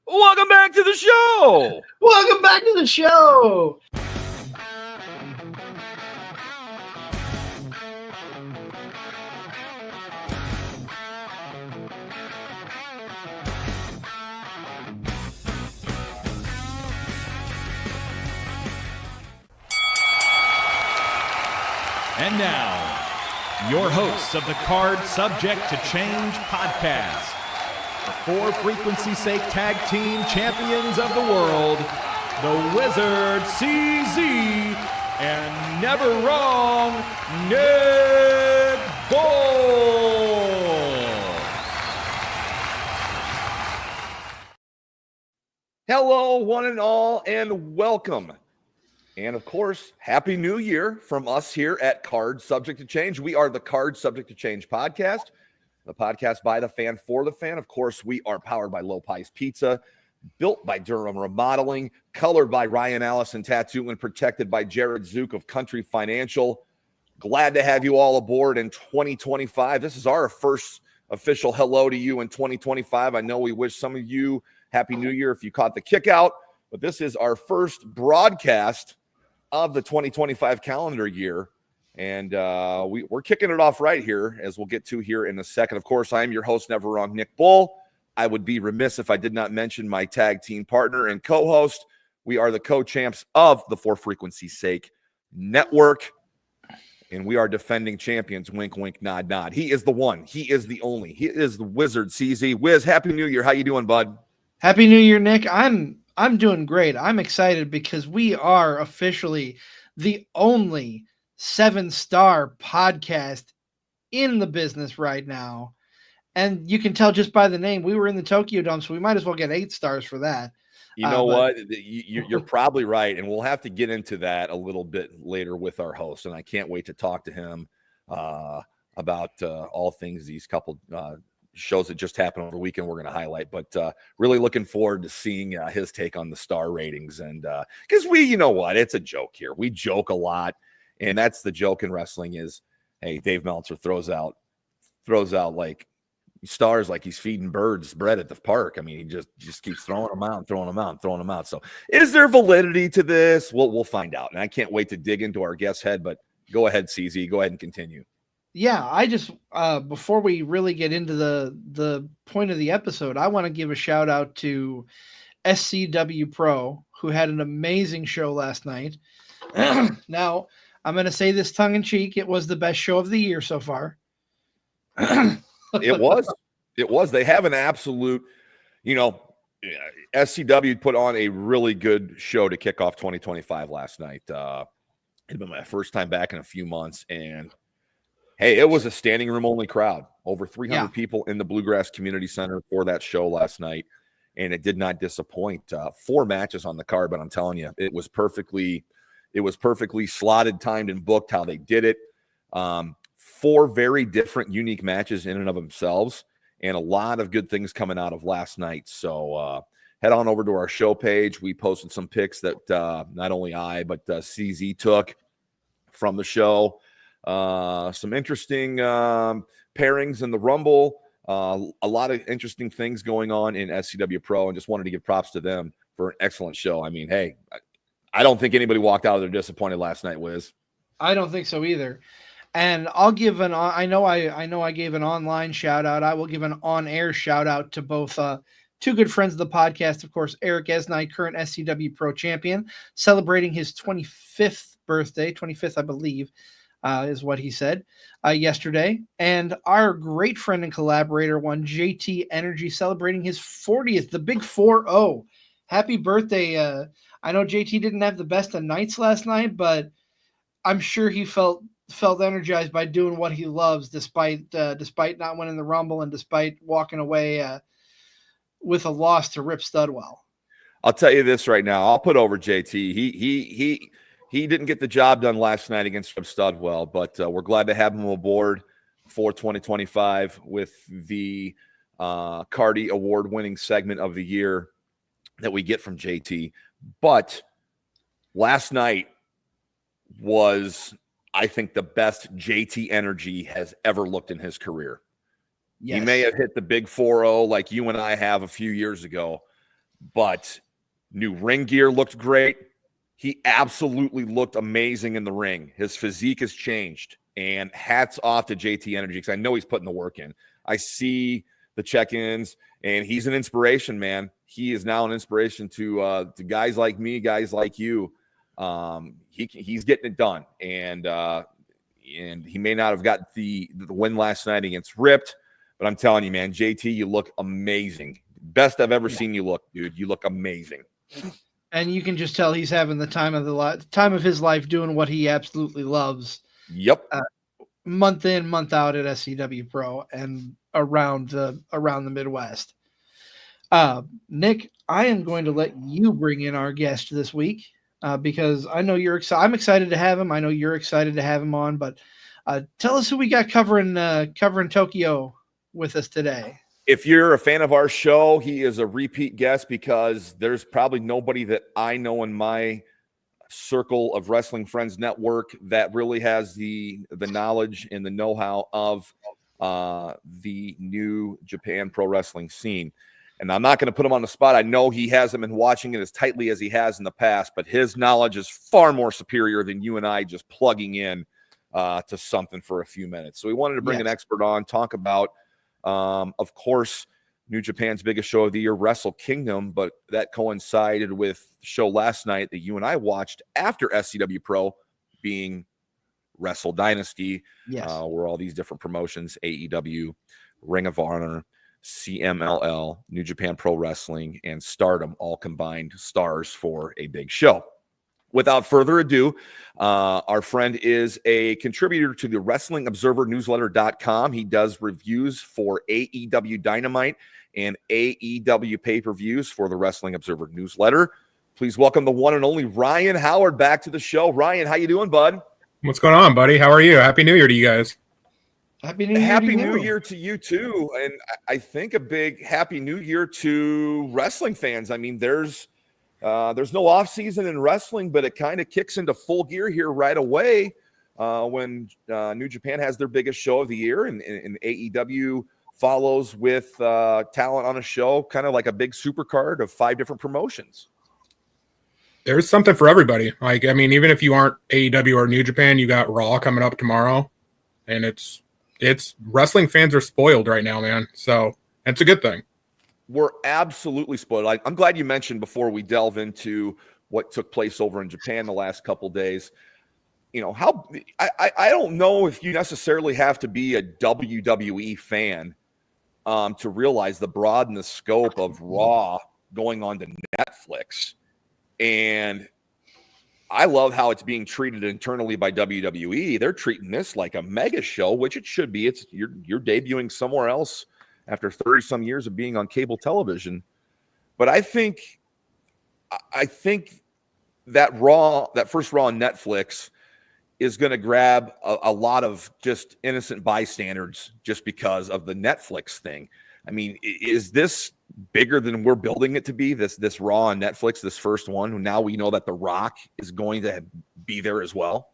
Welcome back to the show. Welcome back to the show. And now, your hosts of the Card Subject to Change podcast, the For Frequency's Sake Tag Team Champions of the World, the Wizard CZ, and Never Wrong Nick Bull. Hello, one and all, and welcome. And of course, Happy New Year from us here at Card Subject to Change. We are the Card Subject to Change podcast, the podcast by the fan for the fan. Of course, we are powered by Low Pies Pizza, built by Durham Remodeling, colored by Ryan Allison Tattoo, and protected by Jared Zook of Country Financial. Glad to have you all aboard in 2025. This is our first official hello to you in 2025. I know we wish some of you Happy New Year if you caught the kick out, but this is our first broadcast of the 2025 calendar year. And we're kicking it off right here, as we'll get to here in a second. Of course, I am your host, Never Wrong Nick Bull. I would be remiss if I did not mention my tag team partner and co-host. We are the co-champs of the For Frequency's Sake Network, and we are defending champions. Wink, wink, nod, nod. He is the one. He is the only. He is the Wizard CZ. Wiz, Happy New Year. How you doing, bud? Happy New Year, Nick. I'm doing great. I'm excited because we are officially the only 7-star podcast in the business right now. And you can tell just by the name, we were in the Tokyo Dome, so we might as well get 8 stars for that. You know what? You're probably right, and we'll have to get into that a little bit later with our host, and I can't wait to talk to him about all things these couple shows that just happened over the weekend we're going to highlight, but really looking forward to seeing his take on the star ratings. And because you know what, it's a joke here. We joke a lot, and that's the joke in wrestling is, hey, Dave Meltzer throws out like stars like he's feeding birds bread at the park. I mean, he just keeps throwing them out. So is there validity to this? We'll find out. And I can't wait to dig into our guest's head, but go ahead, CZ. Go ahead and continue. Yeah, I just before we really get into the point of the episode, I want to give a shout out to SCW Pro, who had an amazing show last night. Now, I'm going to say this tongue in cheek. It was the best show of the year so far. It was. They have an absolute, SCW put on a really good show to kick off 2025 last night. It'd been my first time back in a few months, and hey, it was a standing room only crowd. Over 300 people in the Bluegrass Community Center for that show last night, and it did not disappoint. 4 matches on the card, but I'm telling you, it was perfectly slotted, timed, and booked how they did it. 4 very different, unique matches in and of themselves, and a lot of good things coming out of last night. So head on over to our show page. We posted some pics that not only I, but CZ took from the show. Some interesting pairings in the Rumble, a lot of interesting things going on in SCW Pro, and just wanted to give props to them for an excellent show. I mean, hey, I don't think anybody walked out of there disappointed last night, Wiz. I don't think so either. And I'll give I know I gave an online shout out. I will give an on-air shout out to both 2 good friends of the podcast, of course, Eric Esnay, current SCW Pro champion, celebrating his 25th birthday, 25th, I believe. Is what he said yesterday. And our great friend and collaborator, one JT Energy, celebrating his 40th, the big 4-0. Happy birthday. I know JT didn't have the best of nights last night, but I'm sure he felt energized by doing what he loves, despite not winning the Rumble and despite walking away with a loss to Rip Studwell. I'll tell you this right now. I'll put over JT. He didn't get the job done last night against Rip Studwell, but we're glad to have him aboard for 2025 with the Cardi award-winning segment of the year that we get from JT. But last night was, I think, the best JT Energy has ever looked in his career. Yes. He may have hit the big 4-0 like you and I have a few years ago, but new ring gear looked great. He absolutely looked amazing in the ring. His physique has changed, and hats off to JT Energy because I know he's putting the work in. I see the check-ins, and he's an inspiration, man. He is now an inspiration to guys like me, guys like you. He's getting it done, and he may not have got the win last night against Ripped, but I'm telling you, man, JT, you look amazing. Best I've ever seen you look, dude. You look amazing. And you can just tell he's having the time of his life doing what he absolutely loves. Yep. Month in, month out at SCW Pro and around the Midwest. Nick, I am going to let you bring in our guest this week because I know you're excited. I'm excited to have him. I know you're excited to have him on, but tell us who we got covering Tokyo with us today. If you're a fan of our show, he is a repeat guest because there's probably nobody that I know in my circle of Wrestling Friends Network that really has the knowledge and the know-how of the new Japan pro wrestling scene. And I'm not going to put him on the spot. I know he hasn't been watching it as tightly as he has in the past, but his knowledge is far more superior than you and I just plugging in to something for a few minutes. So we wanted to bring an expert on, talk about of course, New Japan's biggest show of the year, Wrestle Kingdom, but that coincided with the show last night that you and I watched after SCW Pro, being Wrestle Dynasty, where all these different promotions, AEW, Ring of Honor, CMLL, New Japan Pro Wrestling, and Stardom all combined stars for a big show. Without further ado, our friend is a contributor to the WrestlingObserverNewsletter.com. He does reviews for AEW Dynamite and AEW pay-per-views for the Wrestling Observer Newsletter. Please welcome the one and only Ryan Howard back to the show. Ryan, how you doing, bud? What's going on, buddy? How are you? Happy New Year to you guys. Happy New Year. Happy New Year to you too. And I think a big Happy New Year to wrestling fans. I mean, there's no off season in wrestling, but it kind of kicks into full gear here right away when New Japan has their biggest show of the year, and AEW follows with talent on a show, kind of like a big super card of 5 different promotions. There's something for everybody. Like, I mean, even if you aren't AEW or New Japan, you got Raw coming up tomorrow, and it's wrestling fans are spoiled right now, man. So it's a good thing. We're absolutely spoiled. I'm glad you mentioned before we delve into what took place over in Japan the last couple days. You know, how I don't know if you necessarily have to be a WWE fan to realize the broad and the scope of Raw going on to Netflix. And I love how it's being treated internally by WWE. They're treating this like a mega show, which it should be. It's you're debuting somewhere else after 30-some years of being on cable television. But I think that first Raw on Netflix is going to grab a lot of just innocent bystanders just because of the Netflix thing. I mean, is this bigger than we're building it to be, this Raw on Netflix, this first one? Now we know that The Rock is going to be there as well.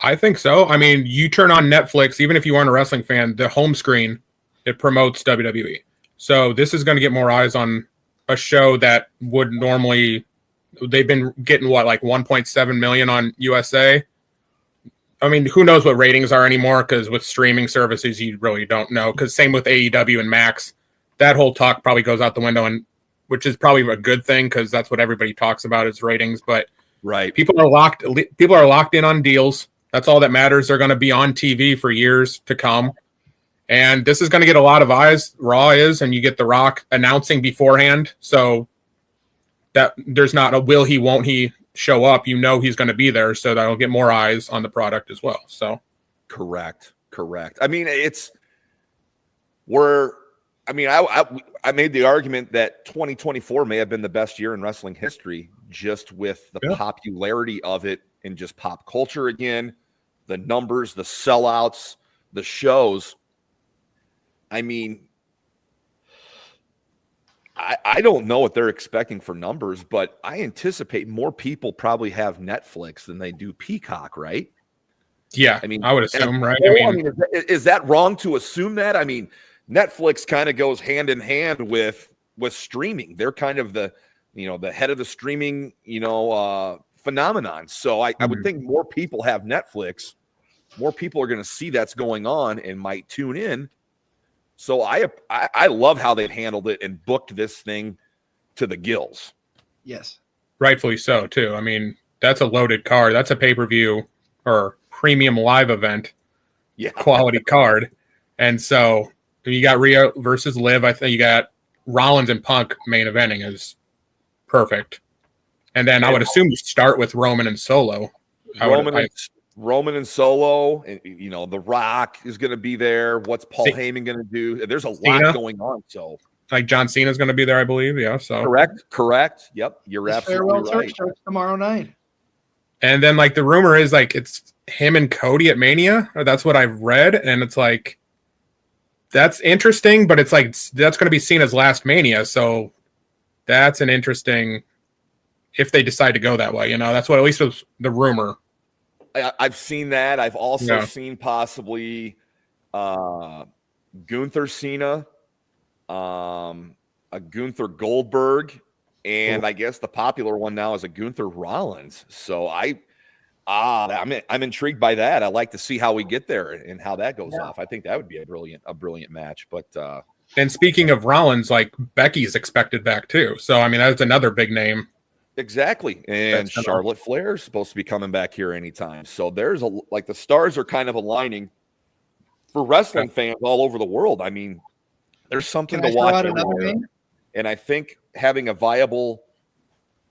I think so. I mean, you turn on Netflix, even if you aren't a wrestling fan, the home screen, it promotes WWE. So this is going to get more eyes on a show that would normally, they've been getting like 1.7 million on USA. I mean, who knows what ratings are anymore, because with streaming services, you really don't know. Because same with AEW and Max, that whole talk probably goes out the window, and which is probably a good thing because that's what everybody talks about is ratings. But right, people are locked in on deals. That's all that matters. They're going to be on TV for years to come. And this is going to get a lot of eyes, Raw is, and you get The Rock announcing beforehand. So that there's not a will he, won't he show up. You know he's going to be there, so that'll get more eyes on the product as well. So correct. I mean, I made the argument that 2024 may have been the best year in wrestling history, just with the popularity of it and just pop culture again, the numbers, the sellouts, the shows. I mean, I don't know what they're expecting for numbers, but I anticipate more people probably have Netflix than they do Peacock, right? Yeah, I mean, I would assume, right? I mean, is that wrong to assume that? I mean, Netflix kind of goes hand in hand with with streaming. They're kind of the head of the streaming, phenomenon. So I would think more people have Netflix, more people are going to see that's going on and might tune in. So I love how they've handled it and booked this thing to the gills. Yes. Rightfully so, too. I mean, that's a loaded card. That's a pay-per-view or premium live event quality card. And so you got Rhea versus Liv. I think you got Rollins and Punk main eventing is perfect. And then I would assume you start with Roman and Solo. Roman and Solo, and The Rock is going to be there. What's Paul Heyman going to do? There's a lot going on. So, like John Cena is going to be there, I believe. Yeah. So correct. Yep, you're absolutely right. Farewell starts tomorrow night. And then the rumor is it's him and Cody at Mania, or that's what I've read, and it's that's interesting, but it's that's going to be seen as last Mania, so that's an interesting if they decide to go that way. That's what at least was the rumor. I've seen that. I've also seen possibly Gunther Cena, a Gunther Goldberg, and I guess the popular one now is a Gunther Rollins. So I'm intrigued by that. I like to see how we get there and how that goes off. I think that would be a brilliant match. But and speaking of Rollins, Becky's expected back too. So I mean that's another big name. Exactly. And Charlotte Flair is supposed to be coming back here anytime. So there's the stars are kind of aligning for wrestling fans all over the world. I mean, there's something to watch. And I think having a viable,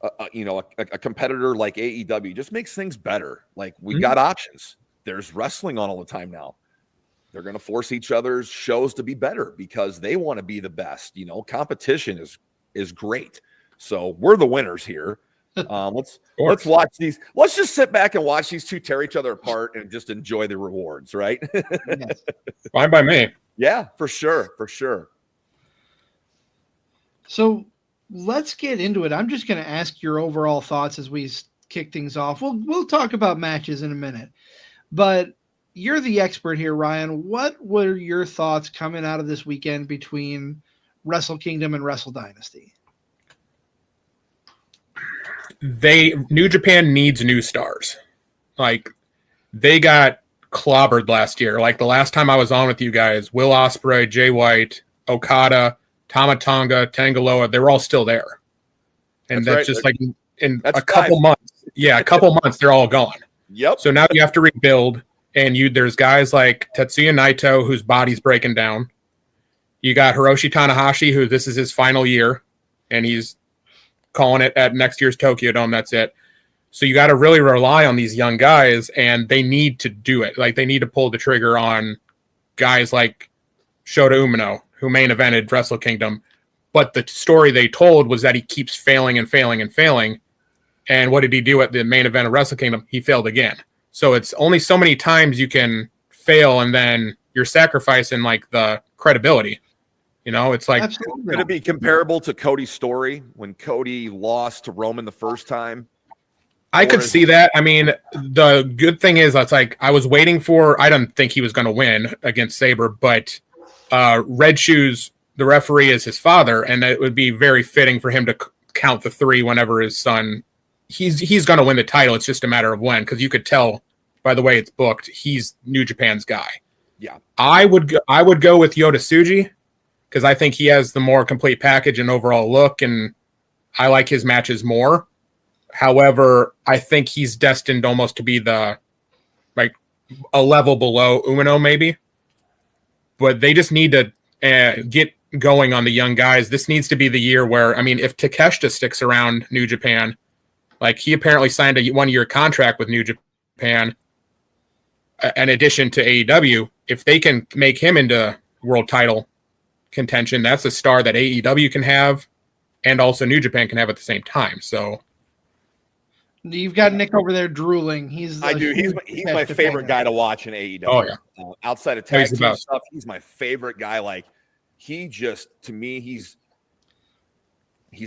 a competitor like AEW just makes things better. We got options. There's wrestling on all the time now. They're going to force each other's shows to be better because they want to be the best. Competition is great. So we're the winners here. Let's watch these. Let's just sit back and watch these two tear each other apart and just enjoy the rewards, right? Yes. Fine by me. Yeah, for sure. So let's get into it. I'm just going to ask your overall thoughts as we kick things off. We'll talk about matches in a minute, but you're the expert here, Ryan. What were your thoughts coming out of this weekend between Wrestle Kingdom and Wrestle Dynasty? New Japan needs new stars. They got clobbered last year. The last time I was on with you guys, Will Ospreay, Jay White, Okada, Tama Tonga, Tangaloa, they were all still there. And that's just in a couple months. Yeah, a couple months, they're all gone. Yep. So now you have to rebuild, and there's guys like Tetsuya Naito, whose body's breaking down. You got Hiroshi Tanahashi, who this is his final year, and he's calling it at next year's Tokyo Dome. That's it. So you got to really rely on these young guys, and they need to do it. They need to pull the trigger on guys like Shota Umino, who main evented Wrestle Kingdom. But the story they told was that he keeps failing and failing and failing. And what did he do at the main event of Wrestle Kingdom? He failed again. So it's only so many times you can fail, and then you're sacrificing the credibility. It's Absolutely. Could it be comparable to Cody's story when Cody lost to Roman the first time? I could see that. I mean, the good thing is I was waiting for. I didn't think he was going to win against Sabre, but Red Shoes, the referee, is his father, and it would be very fitting for him to count the three whenever his son. He's going to win the title. It's just a matter of when, because you could tell by the way it's booked, he's New Japan's guy. Yeah, I would go with Yota Tsuji, because I think he has the more complete package and overall look, and I like his matches more. However, I think he's destined almost to be a level below Umino, maybe. But they just need to get going on the young guys. This needs to be the year where, if Takeshita sticks around New Japan, he apparently signed a 1-year contract with New Japan, in addition to AEW, if they can make him into world title contention, that's a star that AEW can have and also New Japan can have at the same time. So you've got Nick over there drooling. I do. He's my favorite guy to watch in AEW. Oh yeah. Outside of tag team stuff, he's my favorite guy. He just, to me, he's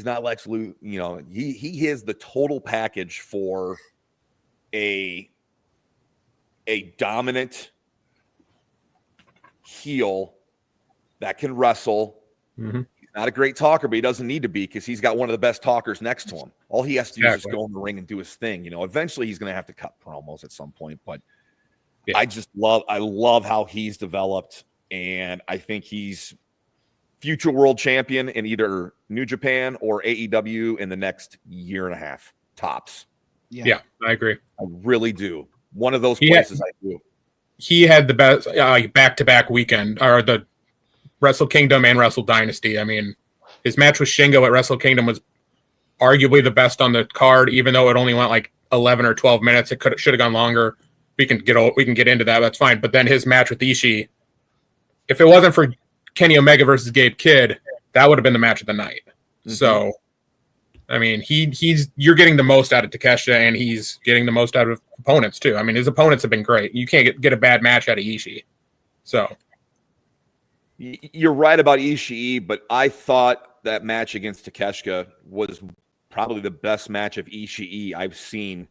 not Lex Luger. He is the total package for a dominant heel that can wrestle. Mm-hmm. He's Not a great talker, but he doesn't need to be because he's got one of the best talkers next to him. All he has to do is just go in the ring and do his thing. Eventually he's going to have to cut promos at some point, but I love how he's developed, and I think he's future world champion in either New Japan or AEW in the next year and a half, tops. Yeah, I agree. I really do. One of those places I do. He had the best back-to-back weekend, or the Wrestle Kingdom and Wrestle Dynasty. I mean, his match with Shingo at Wrestle Kingdom was arguably the best on the card, even though it only went like 11 or 12 minutes. It should have gone longer. We can get into that. That's fine. But then his match with Ishii, if it wasn't for Kenny Omega versus Gabe Kidd, that would have been the match of the night. Mm-hmm. So, I mean, you're getting the most out of Takeshita, and he's getting the most out of opponents too. I mean, his opponents have been great. You can't get a bad match out of Ishii. So. You're right about Ishii, but I thought that match against Takeshita was probably the best match of Ishii I've seen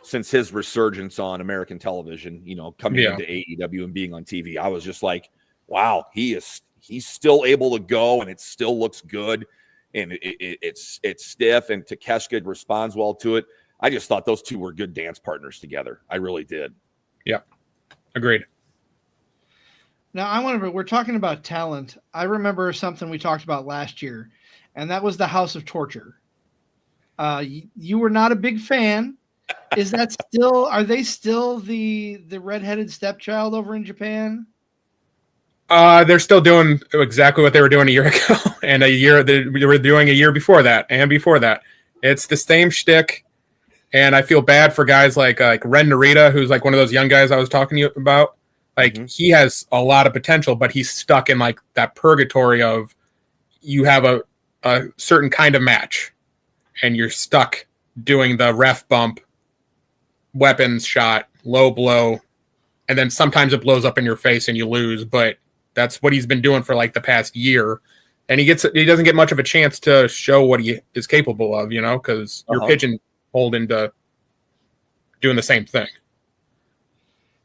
since his resurgence on American television, coming into AEW and being on TV. I was just like, wow, he's still able to go, and it still looks good, and it's stiff, and Takeshita responds well to it. I just thought those two were good dance partners together. I really did. Yeah, agreed. Now, we're talking about talent. I remember something we talked about last year, and that was the House of Torture. You were not a big fan. Is that are they still the redheaded stepchild over in Japan? They're still doing exactly what they were doing a year ago, and they were doing a year before that, and before that. It's the same shtick, and I feel bad for guys like Ren Narita, who's like one of those young guys I was talking to you about. He has a lot of potential, but he's stuck in like that purgatory of you have a certain kind of match, and you're stuck doing the ref bump, weapons shot, low blow, and then sometimes it blows up in your face and you lose. But that's what he's been doing for like the past year, and he doesn't get much of a chance to show what he is capable of, because you're pigeonholed into doing the same thing.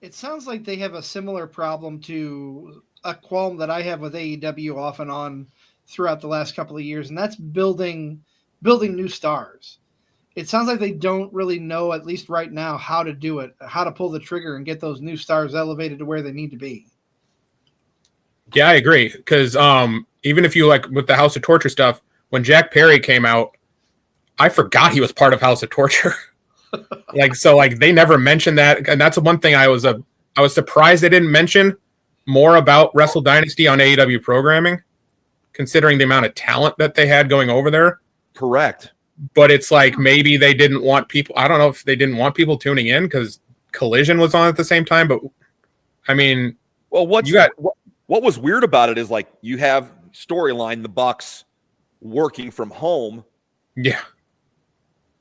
It sounds like they have a similar problem to a qualm that I have with AEW off and on throughout the last couple of years, and that's building new stars. It sounds like they don't really know, at least right now, how to do it, how to pull the trigger and get those new stars elevated to where they need to be. Yeah, I agree. Because even if you with the House of Torture stuff, when Jack Perry came out, I forgot he was part of House of Torture. They never mentioned that, and that's one thing I was surprised they didn't mention more about Wrestle Dynasty on AEW programming, considering the amount of talent that they had going over there. Correct. But it's like maybe they didn't want people. I don't know if they didn't want people tuning in because Collision was on at the same time. But I mean, well, what was weird about it is you have storyline the Bucks working from home, yeah,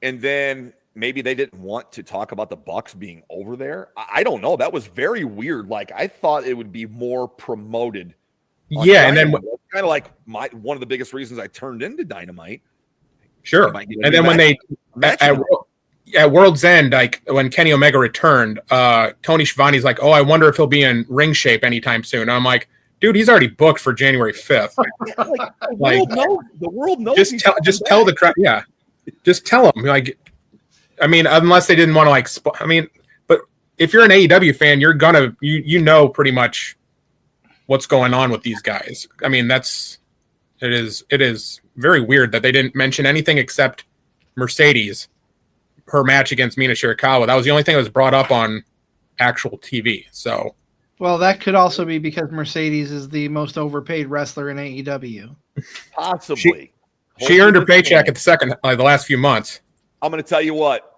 and then maybe they didn't want to talk about the Bucks being over there. I don't know. That was very weird. I thought it would be more promoted. Yeah, and then kind of one of the biggest reasons I turned into Dynamite. Sure. And then when they at World's End, when Kenny Omega returned, Tony Schiavone's like, "Oh, I wonder if he'll be in ring shape anytime soon." And I'm like, "Dude, he's already booked for January 5th." The world knows. Just tell the crowd. Yeah, just tell them. I mean, unless they didn't want to but if you're an AEW fan, you're gonna you know pretty much what's going on with these guys. I mean, it is very weird that they didn't mention anything except Mercedes, her match against Mina Shirakawa. That was the only thing that was brought up on actual TV. So, well, that could also be because Mercedes is the most overpaid wrestler in AEW. Possibly, she earned her paycheck at the last few months. I'm going to tell you what.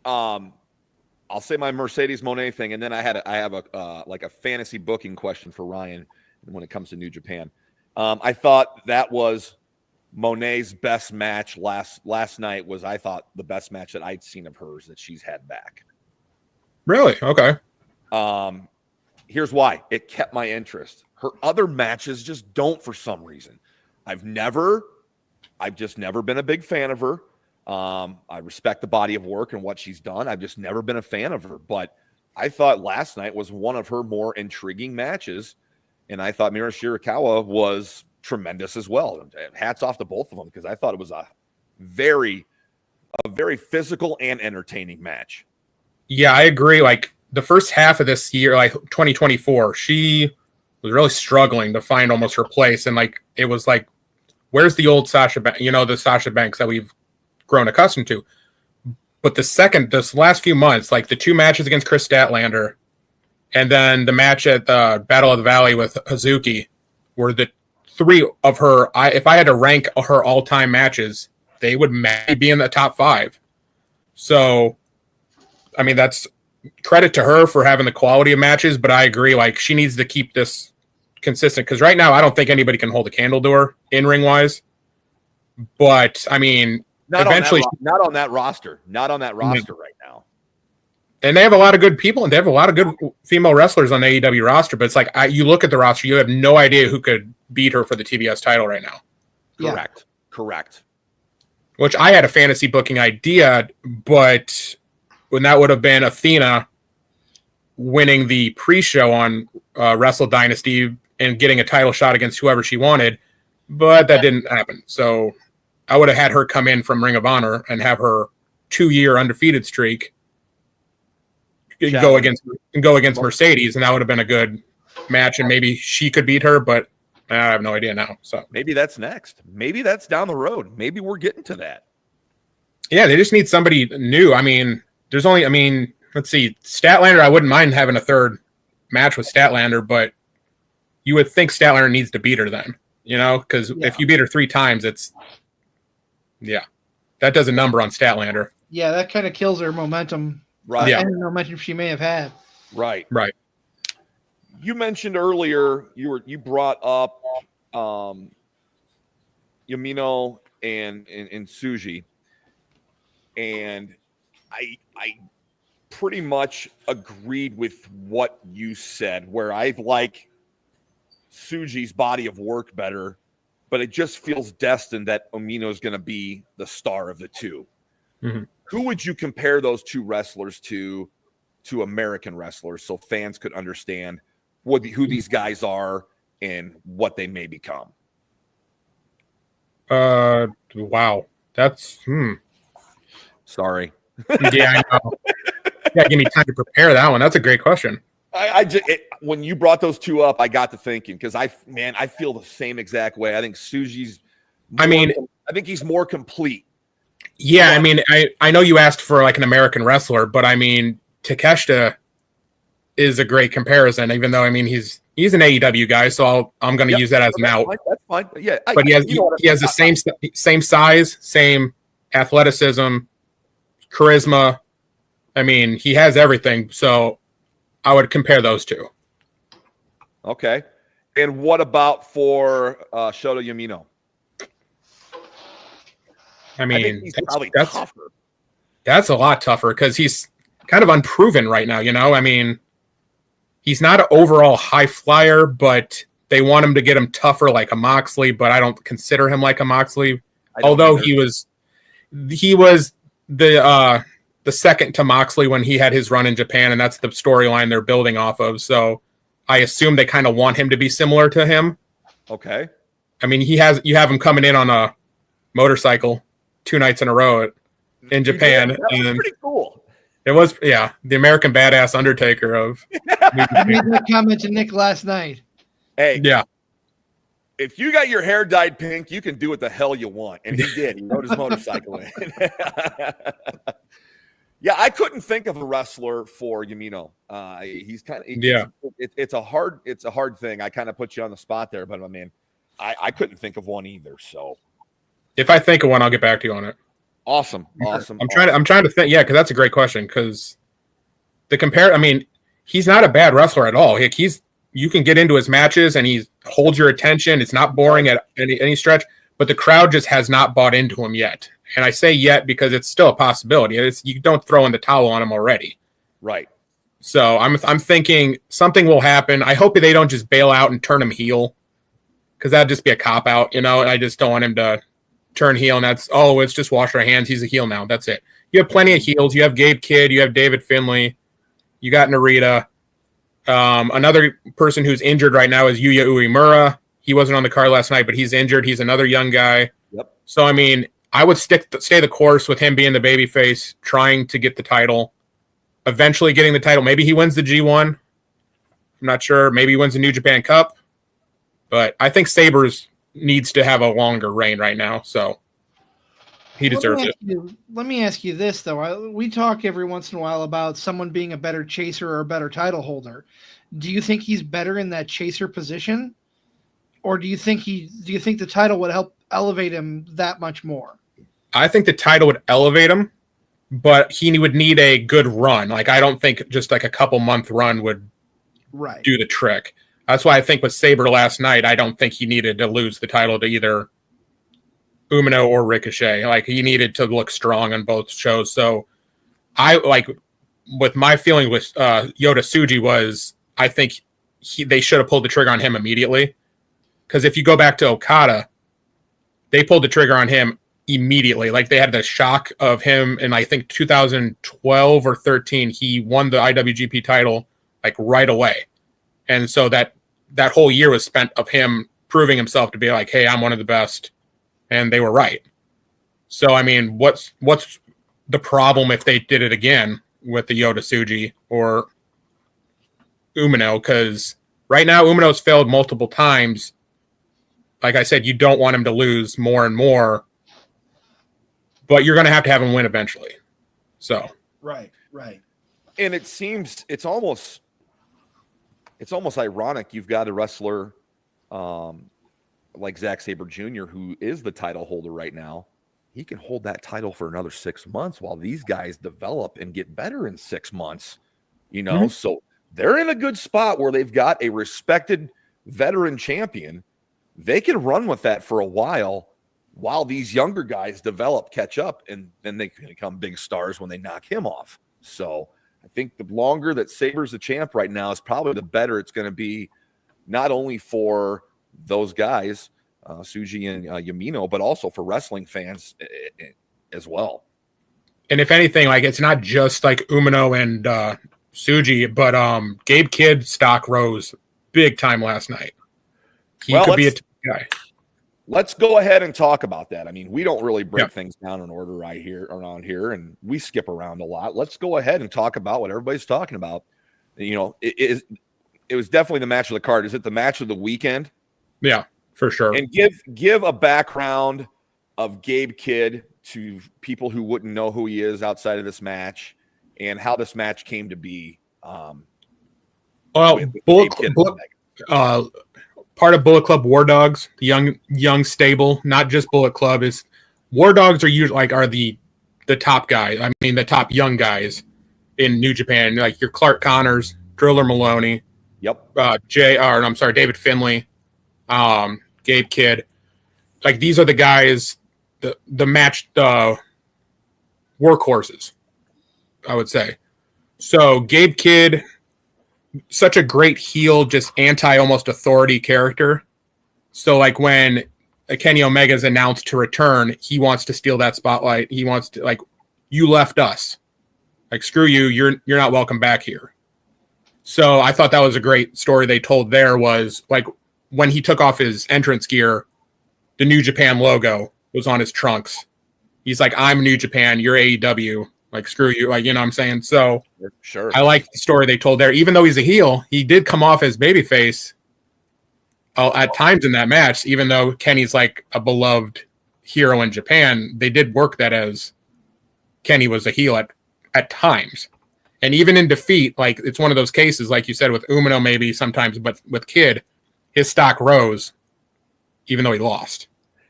I'll say my Mercedes Moné thing, and then I have a fantasy booking question for Ryan when it comes to New Japan. I thought that was Moné's best match last night. Was I thought the best match that I'd seen of hers that she's had back. Really? Okay. Here's why. It kept my interest. Her other matches just don't for some reason. I've just never been a big fan of her. I respect the body of work and what she's done. I've just never been a fan of her, but I thought last night was one of her more intriguing matches. And I thought Mina Shirakawa was tremendous as well. Hats off to both of them, because I thought it was a very physical and entertaining match. Yeah, I agree. Like the first half of this year, like 2024, she was really struggling to find almost her place. And like, it was like, where's the old Sasha Banks, the Sasha Banks that we've grown accustomed to. But this last few months, like the 2 matches against Chris Statlander and then the match at the Battle of the Valley with Hazuki were the 3 of her. If I had to rank her all-time matches, they would maybe be in the top 5. So, I mean, that's credit to her for having the quality of matches, but I agree, like, she needs to keep this consistent, because right now I don't think anybody can hold a candle to her in-ring wise. But, I mean, not eventually... not on that roster. Not on that roster right now. And they have a lot of good people, and they have a lot of good female wrestlers on the AEW roster, but it's like, you look at the roster, you have no idea who could beat her for the TBS title right now. Correct. Which I had a fantasy booking idea, but when that would have been Athena winning the pre-show on Wrestle Dynasty and getting a title shot against whoever she wanted, but that didn't happen. So I would have had her come in from Ring of Honor and have her 2-year undefeated streak go against Mercedes, and that would have been a good match, and maybe she could beat her, but I have no idea now. So maybe that's next. Maybe that's down the road. Maybe we're getting to that. Yeah, they just need somebody new. I mean, let's see, Statlander, I wouldn't mind having a 3rd match with Statlander, but you would think Statlander needs to beat her then, because if you beat her 3 times, that does a number on Statlander. Yeah, that kind of kills her momentum. Right. Yeah. Any momentum she may have had. Right. You mentioned earlier you brought up Yumino and Tsuji, and I pretty much agreed with what you said, where I like Tsuji's body of work better, but it just feels destined that Yumino is going to be the star of the 2. Mm-hmm. Who would you compare those 2 wrestlers to American wrestlers, so fans could understand who these guys are and what they may become? Wow. That's Sorry. Yeah, I know. Yeah, give me time to prepare that one. That's a great question. When you brought those 2 up, I got to thinking, because I feel the same exact way. I think Tsuji's I think he's more complete. Yeah, I mean, I know you asked for like an American wrestler, but I mean, Takeshita is a great comparison, even though, I mean, he's an AEW guy, so I'm going to use that as an out. That's fine. Yeah, but he has the same size, same athleticism, charisma. I mean, he has everything, so I would compare those 2. Okay. And what about for Shota Yumino? I mean, he's probably tougher. That's a lot tougher, because he's kind of unproven right now, I mean, he's not an overall high flyer, but they want him to get him tougher like a Moxley, but I don't consider him like a Moxley. Although he was the second to Moxley when he had his run in Japan, and that's the storyline they're building off of. So I assume they kind of want him to be similar to him. Okay. I mean, you have him coming in on a motorcycle 2 nights in a row in Japan. That was pretty cool. It was, the American Badass Undertaker of. I made that comment to Nick last night. Hey, yeah. If you got your hair dyed pink, you can do what the hell you want, and he did. He rode his motorcycle in. Yeah, I couldn't think of a wrestler for Yumino. He's kind of It's a hard thing. I kind of put you on the spot there, but I mean, I couldn't think of one either. So, if I think of one, I'll get back to you on it. Awesome. I'm trying to think. Yeah, because that's a great question. Because I mean, he's not a bad wrestler at all. You can get into his matches and he holds your attention. It's not boring at any stretch. But the crowd just has not bought into him yet. And I say yet because it's still a possibility. You don't throw in the towel on him already. Right. So I'm thinking something will happen. I hope they don't just bail out and turn him heel, because that'd just be a cop out, And I just don't want him to turn heel, and it's just wash our hands. He's a heel now. That's it. You have plenty of heels. You have Gabe Kidd. You have David Finlay. You got Narita. Another person who's injured right now is Yuya Uemura. He wasn't on the card last night, but he's injured. He's another young guy. Yep. So, I mean, I would stay the course with him being the babyface, trying to get the title, eventually getting the title. Maybe he wins the G1. I'm not sure. Maybe he wins the New Japan Cup. But I think Sabres needs to have a longer reign right now, so he deserves it. Let me ask you this, though. We talk every once in a while about someone being a better chaser or a better title holder. Do you think he's better in that chaser position? Or do you think the title would help elevate him that much more? I think the title would elevate him, but he would need a good run. Like, I don't think just like a couple month run would do the trick. That's why I think with Sabre last night, I don't think he needed to lose the title to either Umino or Ricochet. Like, he needed to look strong on both shows. So I like with my feeling with Yota Tsuji was I think they should have pulled the trigger on him immediately. Because if you go back to Okada, they pulled the trigger on him immediately. Like, they had the shock of him in, I think, 2012 or 13. He won the IWGP title like right away. And so that whole year was spent of him proving himself to be like, hey, I'm one of the best. And they were right. So, I mean, what's the problem if they did it again with the Yota Tsuji or Umino? Because right now, Umino's failed multiple times. Like I said, you don't want him to lose more and more. But you're going to have him win eventually. So. Right. And it seems it's almost ironic. You've got a wrestler like Zack Sabre Jr., who is the title holder right now. He can hold that title for another 6 months while these guys develop and get better in 6 months. You know, so they're in a good spot where they've got a respected veteran champion. They can run with that for a while these younger guys develop, catch up, and then they can become big stars when they knock him off. So I think the longer that Sabre's the champ right now is probably the better it's going to be, not only for those guys, Tsuji and Yamino, but also for wrestling fans as well. And if anything, like, it's not just like Umino and Tsuji, but Gabe Kidd stock rose big time last night. He could be a guy. Let's go ahead and talk about that. I mean, we don't really break things down in order right here around here, and we skip around a lot. Let's go ahead and talk about what everybody's talking about. You know, it was definitely the match of the card. Is it the match of the weekend? Yeah, for sure. And give a background of Gabe Kidd to people who wouldn't know who he is outside of this match and how this match came to be. Part of Bullet Club War Dogs, the young stable, not just Bullet Club. Is War Dogs are usually are the top guys. I mean, the top young guys in New Japan, like your Clark Connors, Driller Maloney, David Finlay, Gabe Kidd. Like, these are the guys, the match workhorses, I would say. So Gabe Kidd, such a great heel, just almost authority character. So, like, when Kenny Omega is announced to return, he wants to steal that spotlight. He wants to, like, you left us. Like, screw you. You're not welcome back here. So I thought that was a great story they told there, was like when he took off his entrance gear, the New Japan logo was on his trunks. He's like, I'm New Japan, you're AEW. Like, screw you. Like, you know what I'm saying? So sure. I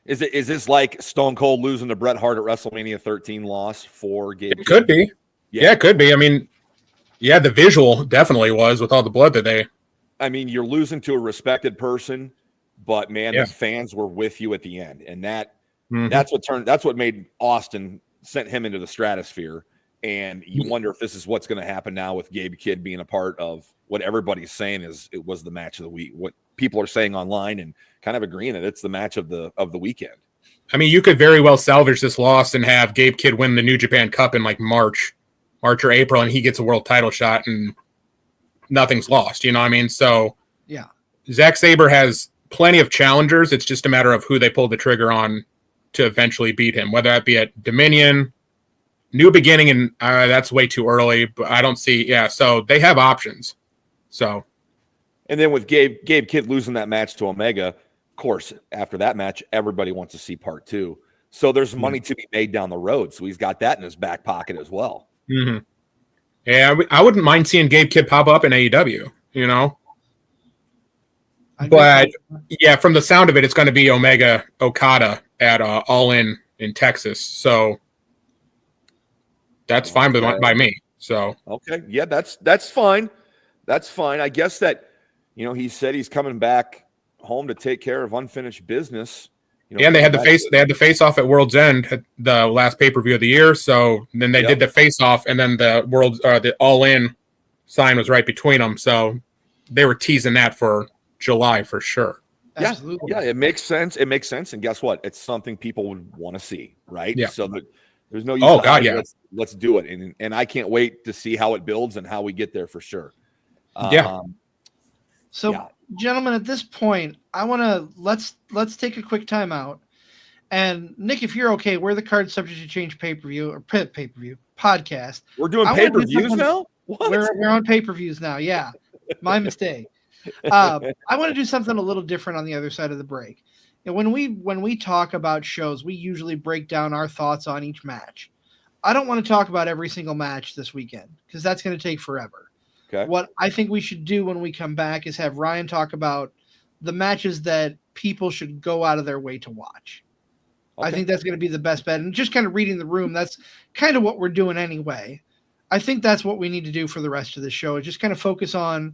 Is this like Stone Cold losing to Bret Hart at WrestleMania 13 loss for Gabe? It could be. Yeah, it could be. I mean, yeah, the visual definitely was with all the blood that they... I mean, you're losing to a respected person, but, man, the fans were with you at the end. And that's what made Austin, sent him into the stratosphere. And you wonder if this is what's going to happen now with Gabe Kidd being a part of what everybody's saying it was the match of the week. What people are saying online and kind of agreeing that it's the match of the weekend. I mean, you could very well salvage this loss and have Gabe Kidd win the New Japan Cup in like March or April, and he gets a world title shot and nothing's lost. You know what I mean? So yeah, Zack Sabre has plenty of challengers. It's just a matter of who they pull the trigger on to eventually beat him, whether that be at Dominion, New Beginning, and that's way too early, but I don't see. Yeah, so they have options. So, and then with Gabe Kidd losing that match to Omega, of course, after that match, everybody wants to see part 2. So there's money to be made down the road. So he's got that in his back pocket as well. Mm-hmm. Yeah, I wouldn't mind seeing Gabe Kidd pop up in AEW, you know. But yeah, from the sound of it, it's going to be Omega Okada at All In Texas. So that's fine by me. So okay, yeah, that's fine. That's fine. I guess that, you know, he said he's coming back home to take care of unfinished business. You know, and they had the face off at World's End at the last pay-per-view of the year. So then they did the face off, and then the All In sign was right between them. So they were teasing that for July for sure. Absolutely. Yeah, it makes sense. It makes sense. And guess what? It's something people would want to see, right? Yeah. So there's no use. Oh God, yeah. Let's do it. And I can't wait to see how it builds and how we get there for sure. Gentlemen, at this point, I want to let's take a quick time out. And Nick, if you're okay, we're the Card Subject to Change pay-per-view or pay-per-view podcast. We're doing pay-per-views now? What? We're on pay-per-views now. Yeah. My mistake. I want to do something a little different on the other side of the break. And when we talk about shows, we usually break down our thoughts on each match. I don't want to talk about every single match this weekend because that's going to take forever. Okay. What I think we should do when we come back is have Ryan talk about the matches that people should go out of their way to watch. Okay. I think that's going to be the best bet. And just kind of reading the room, that's kind of what we're doing anyway. I think that's what we need to do for the rest of the show, is just kind of focus on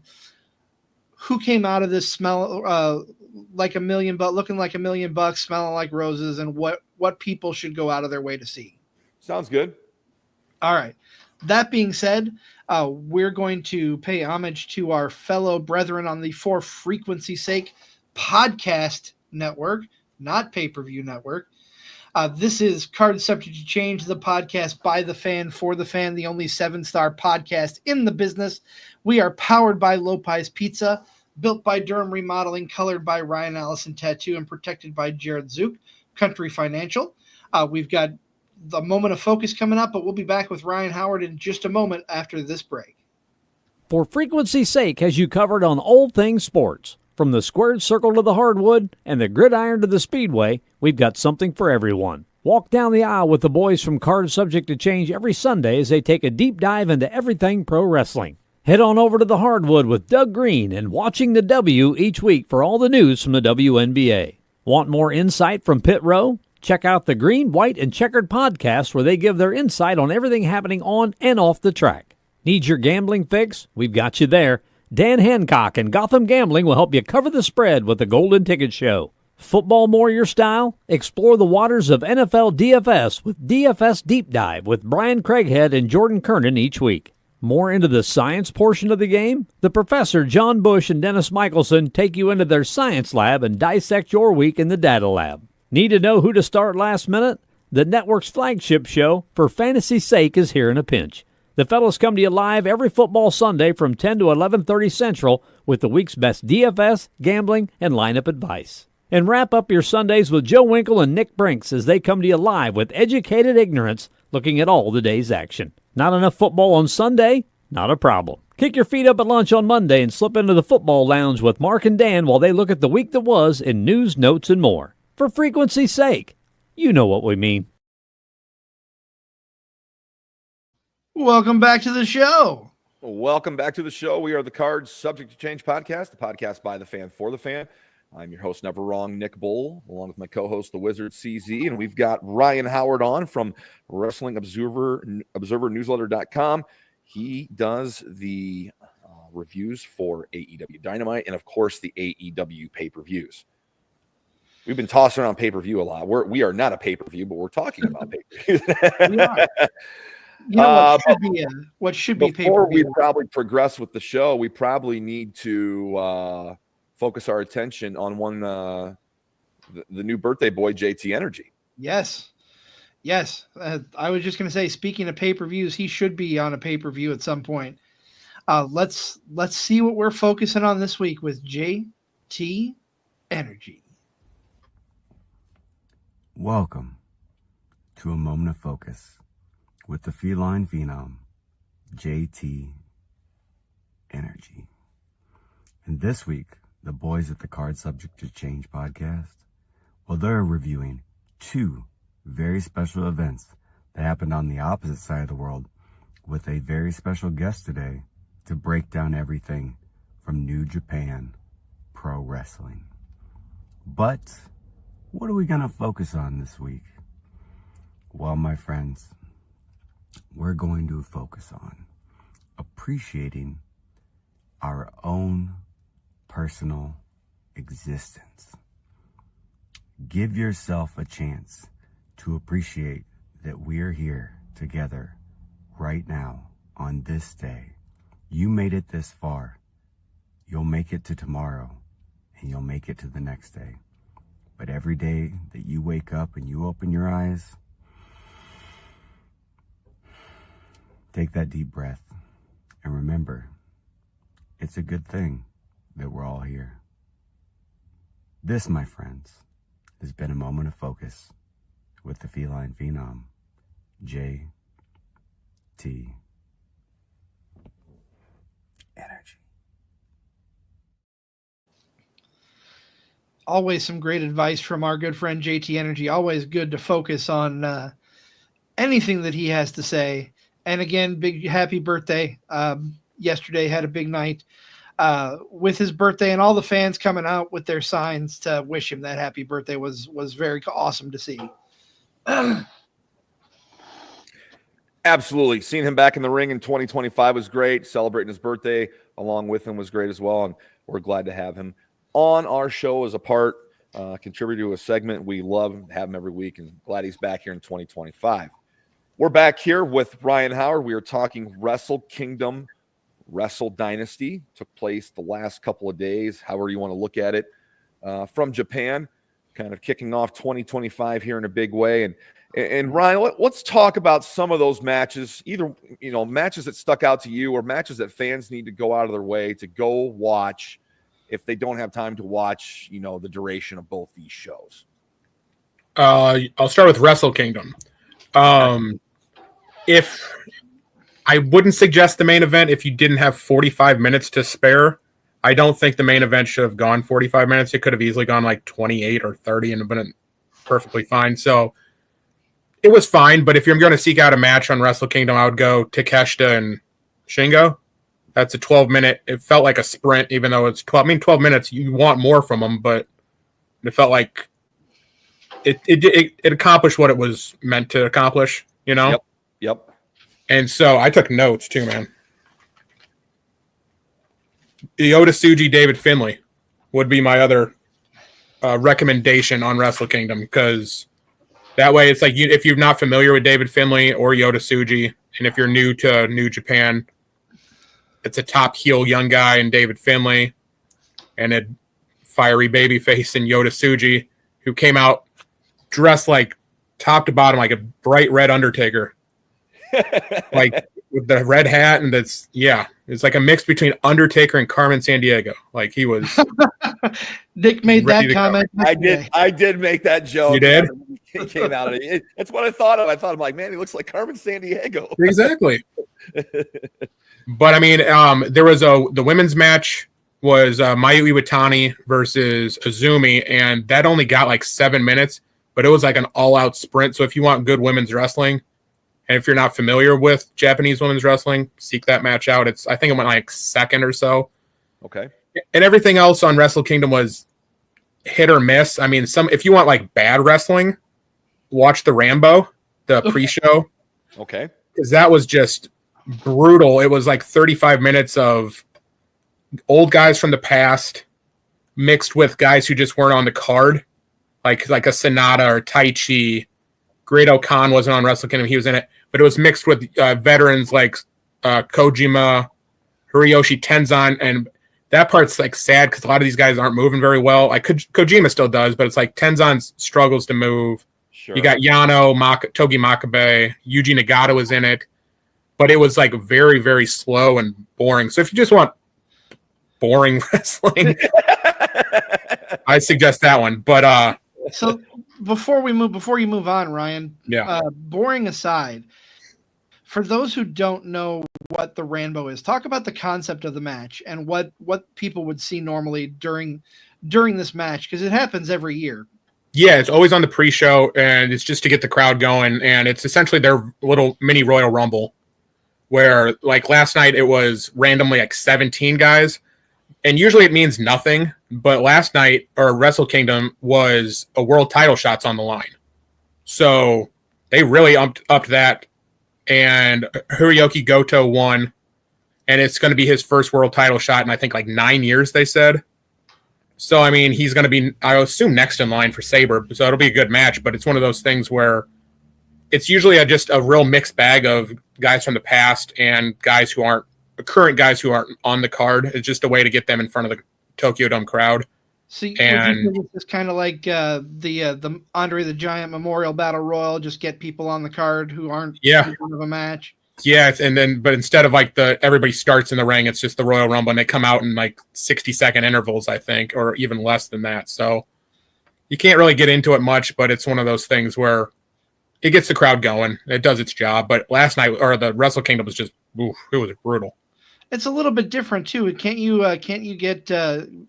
who came out of this like $1 million, looking like $1 million, smelling like roses, and what people should go out of their way to see. Sounds good. All right. That being said, we're going to pay homage to our fellow brethren on the For Frequency's Sake podcast network, not pay-per-view network. This is Card Subject to Change, the podcast by the fan, for the fan, the only 7-star podcast in the business. We are powered by Lopez Pizza, built by Durham Remodeling, colored by Ryan Allison Tattoo, and protected by Jared Zook, Country Financial. We've got the moment of focus coming up, but we'll be back with Ryan Howard in just a moment after this break. For Frequency's Sake has you covered on all things sports. From the squared circle to the hardwood and the gridiron to the speedway, we've got something for everyone. Walk down the aisle with the boys from Card Subject to Change every Sunday as they take a deep dive into everything pro wrestling. Head on over to the hardwood with Doug Green and Watching the W each week for all the news from the WNBA. Want more insight from Pit Row? Check out the Green, White, and Checkered podcast where they give their insight on everything happening on and off the track. Need your gambling fix? We've got you there. Dan Hancock and Gotham Gambling will help you cover the spread with the Golden Ticket Show. Football more your style? Explore the waters of NFL DFS with DFS Deep Dive with Brian Craighead and Jordan Kernan each week. More into the science portion of the game? The Professor John Bush and Dennis Michelson take you into their science lab and dissect your week in the data lab. Need to know who to start last minute? The network's flagship show, For Fantasy's Sake, is here in a pinch. The fellas come to you live every football Sunday from 10 to 11:30 Central with the week's best DFS, gambling, and lineup advice. And wrap up your Sundays with Joe Winkle and Nick Brinks as they come to you live with educated ignorance, looking at all the day's action. Not enough football on Sunday? Not a problem. Kick your feet up at lunch on Monday and slip into the football lounge with Mark and Dan while they look at the week that was in news, notes, and more. For Frequency's Sake, you know what we mean. Welcome back to the show. Welcome back to the show. We are the Card Subject to Change podcast, the podcast by the fan, for the fan. I'm your host, never wrong, Nick Bull, along with my co-host, the Wizard CZ, and we've got Ryan Howard on from Wrestling Observer Newsletter.com. He does the reviews for AEW Dynamite and, of course, the AEW pay-per-views. We've been tossing around pay-per-view a lot. We are not a pay-per-view, but we're talking about pay-per-views. We are. You know what should be before pay-per-view? we probably progress with the show, we probably need to focus our attention on the new birthday boy, JT Energy. Yes. I was just going to say, speaking of pay-per-views, he should be on a pay-per-view at some point. Let's see what we're focusing on this week with JT Energy. Welcome to A Moment of Focus with the feline phenom, JT Energy. And this week, the boys at the Card Subject to Change podcast, well, they're reviewing two very special events that happened on the opposite side of the world with a very special guest today to break down everything from New Japan Pro Wrestling. But what are we going to focus on this week? Well, my friends, we're going to focus on appreciating our own personal existence. Give yourself a chance to appreciate that we're here together right now on this day. You made it this far. You'll make it to tomorrow, and you'll make it to the next day. But every day that you wake up and you open your eyes, take that deep breath and remember, it's a good thing that we're all here. This, my friends, has been a moment of focus with the feline phenom, JT Energy. Always some great advice from our good friend JT Energy. Always good to focus on anything that he has to say. And again, big happy birthday. Yesterday had a big night with his birthday, and all the fans coming out with their signs to wish him that happy birthday was very awesome to see. Absolutely. Seeing him back in the ring in 2025 was great. Celebrating his birthday along with him was great as well. And we're glad to have him on our show as a part, contributor to a segment. We love to have him every week, and glad he's back here in 2025. We're back here with Ryan Howard. We are talking Wrestle Kingdom, Wrestle Dynasty. Took place the last couple of days, however you want to look at it, from Japan, kind of kicking off 2025 here in a big way. And Ryan, let's talk about some of those matches, either, matches that stuck out to you or matches that fans need to go out of their way to go watch if they don't have time to watch, the duration of both these shows. I'll start with Wrestle Kingdom. If I wouldn't suggest the main event if you didn't have 45 minutes to spare. I don't think the main event should have gone 45 minutes. It could have easily gone like 28 or 30 and been perfectly fine. So it was fine, but if you're going to seek out a match on Wrestle Kingdom, I would go Takeshita and Shingo. That's a 12-minute. It felt like a sprint, even though it's 12. I mean, 12 minutes, you want more from them, but it felt like it accomplished what it was meant to accomplish, Yep. And so I took notes too, man. Yota Tsuji, David Finlay would be my other recommendation on Wrestle Kingdom, because that way it's like if you're not familiar with David Finlay or Yota Tsuji, and if you're new to New Japan, it's a top heel young guy in David Finlay and a fiery babyface in Yota Tsuji, who came out dressed like top to bottom like a bright red Undertaker. Like with the red hat, and it's like a mix between Undertaker and Carmen Sandiego. Like he was. Nick made that comment. I did make that joke. You did? It came out of it. That's what I thought of. I thought, I'm like, man, he looks like Carmen Sandiego. Exactly. But I mean, there was the women's match was Mayu Iwatani versus Azumi, and that only got like 7 minutes, but it was like an all-out sprint. So if you want good women's wrestling, and if you're not familiar with Japanese women's wrestling, seek that match out. I think it went like second or so. Okay. And everything else on Wrestle Kingdom was hit or miss. I mean, if you want like bad wrestling, watch the Rambo, the pre-show. Okay. Because that was just brutal. It was like 35 minutes of old guys from the past mixed with guys who just weren't on the card, like a Sonata or Taichi. Great Khan wasn't on Wrestle Kingdom. He was in it. But it was mixed with veterans like Kojima, Hiroyoshi Tenzan, and that part's like sad because a lot of these guys aren't moving very well. Like Kojima still does, but it's like Tenzan struggles to move. Sure. You got Yano, Togi Makabe, Yuji Nagata was in it, but it was like very, very slow and boring. So if you just want boring wrestling, I suggest that one. But So before you move on, Ryan, yeah. Boring aside, for those who don't know what the Rambo is, talk about the concept of the match and what people would see normally during this match, because it happens every year. Yeah, it's always on the pre-show, and it's just to get the crowd going, and it's essentially their little mini Royal Rumble, where, like, last night it was randomly like 17 guys, and usually it means nothing, but last night, or Wrestle Kingdom, was a world title shots on the line. So they really upped that, and Hiroyuki Goto won, and it's going to be his first world title shot in, I think, like 9 years, they said. So, I mean, he's going to be, I assume, next in line for Sabre, so it'll be a good match, but it's one of those things where it's usually just a real mixed bag of guys from the past and guys who aren't, current guys who aren't on the card. It's just a way to get them in front of the Tokyo Dome crowd. See, and it's kind of like the Andre the Giant Memorial Battle Royal, just get people on the card who aren't in front of a match. Yeah, but instead of like everybody starts in the ring, it's just the Royal Rumble, and they come out in like 60-second intervals, I think, or even less than that. So you can't really get into it much, but it's one of those things where it gets the crowd going. It does its job. But last night, or the Wrestle Kingdom, was just, it was brutal. It's a little bit different too. Can't you get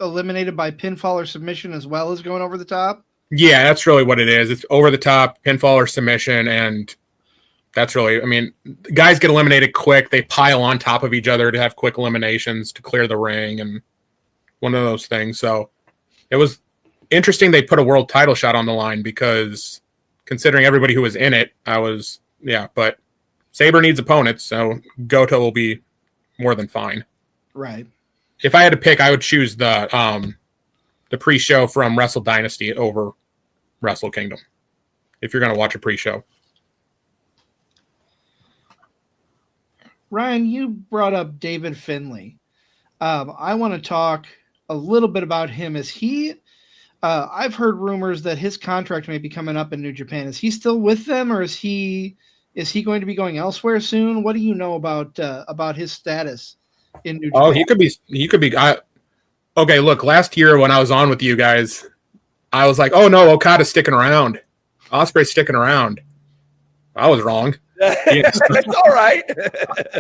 eliminated by pinfall or submission as well as going over the top? Yeah, that's really what it is. It's over the top, pinfall or submission, and that's really, I mean, guys get eliminated quick. They pile on top of each other to have quick eliminations to clear the ring, and one of those things. So it was interesting they put a world title shot on the line, because considering everybody who was in it, but Sabre needs opponents, so Goto will be more than fine. Right. If I had to pick, I would choose the pre-show from Wrestle Dynasty over Wrestle Kingdom, if you're going to watch a pre-show. Ryan, you brought up David Finlay. I want to talk a little bit about him. I've heard rumors that his contract may be coming up in New Japan. Is he still with them, or is he going to be going elsewhere soon? What do you know about his status in New Japan? Oh, he could be. Okay, look, last year when I was on with you guys, I was like, oh no, Okada's sticking around. Ospreay's sticking around. I was wrong. It's all right.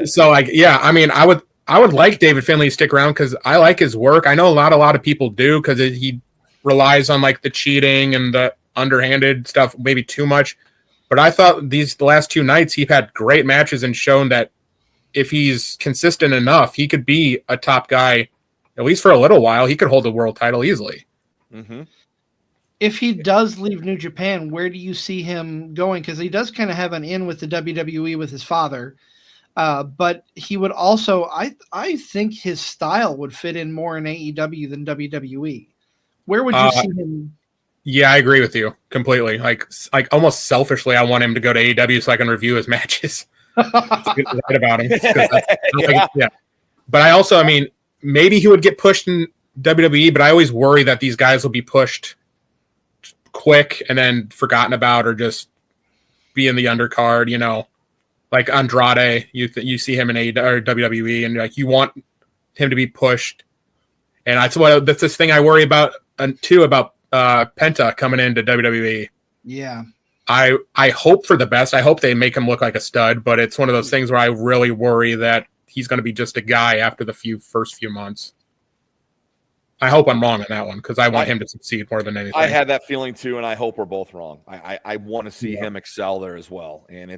So, I mean, I would like David Finlay to stick around, because I like his work. I know a lot of people do, because he relies on like the cheating and the underhanded stuff maybe too much. But I thought the last 2 nights he had great matches and shown that if he's consistent enough, he could be a top guy, at least for a little while. He could hold the world title easily. Mm-hmm. If he does leave New Japan, where do you see him going? Because he does kind of have an in with the WWE with his father. But he would also, I think his style would fit in more in AEW than WWE. Where would you see him? Yeah, I agree with you completely. Like almost selfishly, I want him to go to AEW so I can review his matches. Right about him. Yeah. But I also, I mean, maybe he would get pushed in WWE, but I always worry that these guys will be pushed quick and then forgotten about, or just be in the undercard, like Andrade. You see him in WWE, and like you want him to be pushed, and that's this thing I worry about too, about Penta coming into WWE. Yeah, I hope for the best. I hope they make him look like a stud, but it's one of those things where I really worry that he's going to be just a guy after the first few months. I hope I'm wrong on that one, because I want him to succeed more than anything. I had that feeling too, and I hope we're both wrong. I want to see him excel there as well, and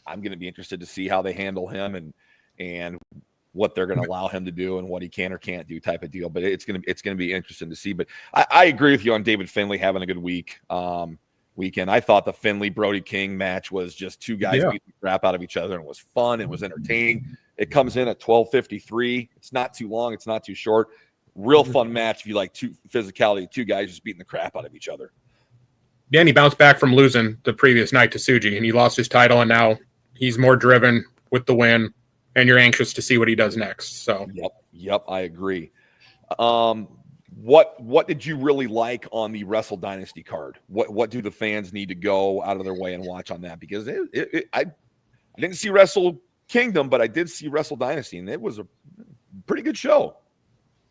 I'm going to be interested to see how they handle him and what they're going to allow him to do and what he can or can't do, type of deal. But it's going to be interesting to see. But I agree with you on David Finlay having a good weekend. I thought the Finlay Brody King match was just two guys beating the crap out of each other, and it was fun. It was entertaining. It comes in at 12:53. It's not too long. It's not too short. Real fun match if you like physicality, two guys just beating the crap out of each other. Yeah, and he bounced back from losing the previous night to Tsuji, and he lost his title, and now he's more driven with the win, and you're anxious to see what he does next. So Yep, I agree. What did you really like on the Wrestle Dynasty card? What do the fans need to go out of their way and watch on that? Because I didn't see Wrestle Kingdom, but I did see Wrestle Dynasty, and it was a pretty good show.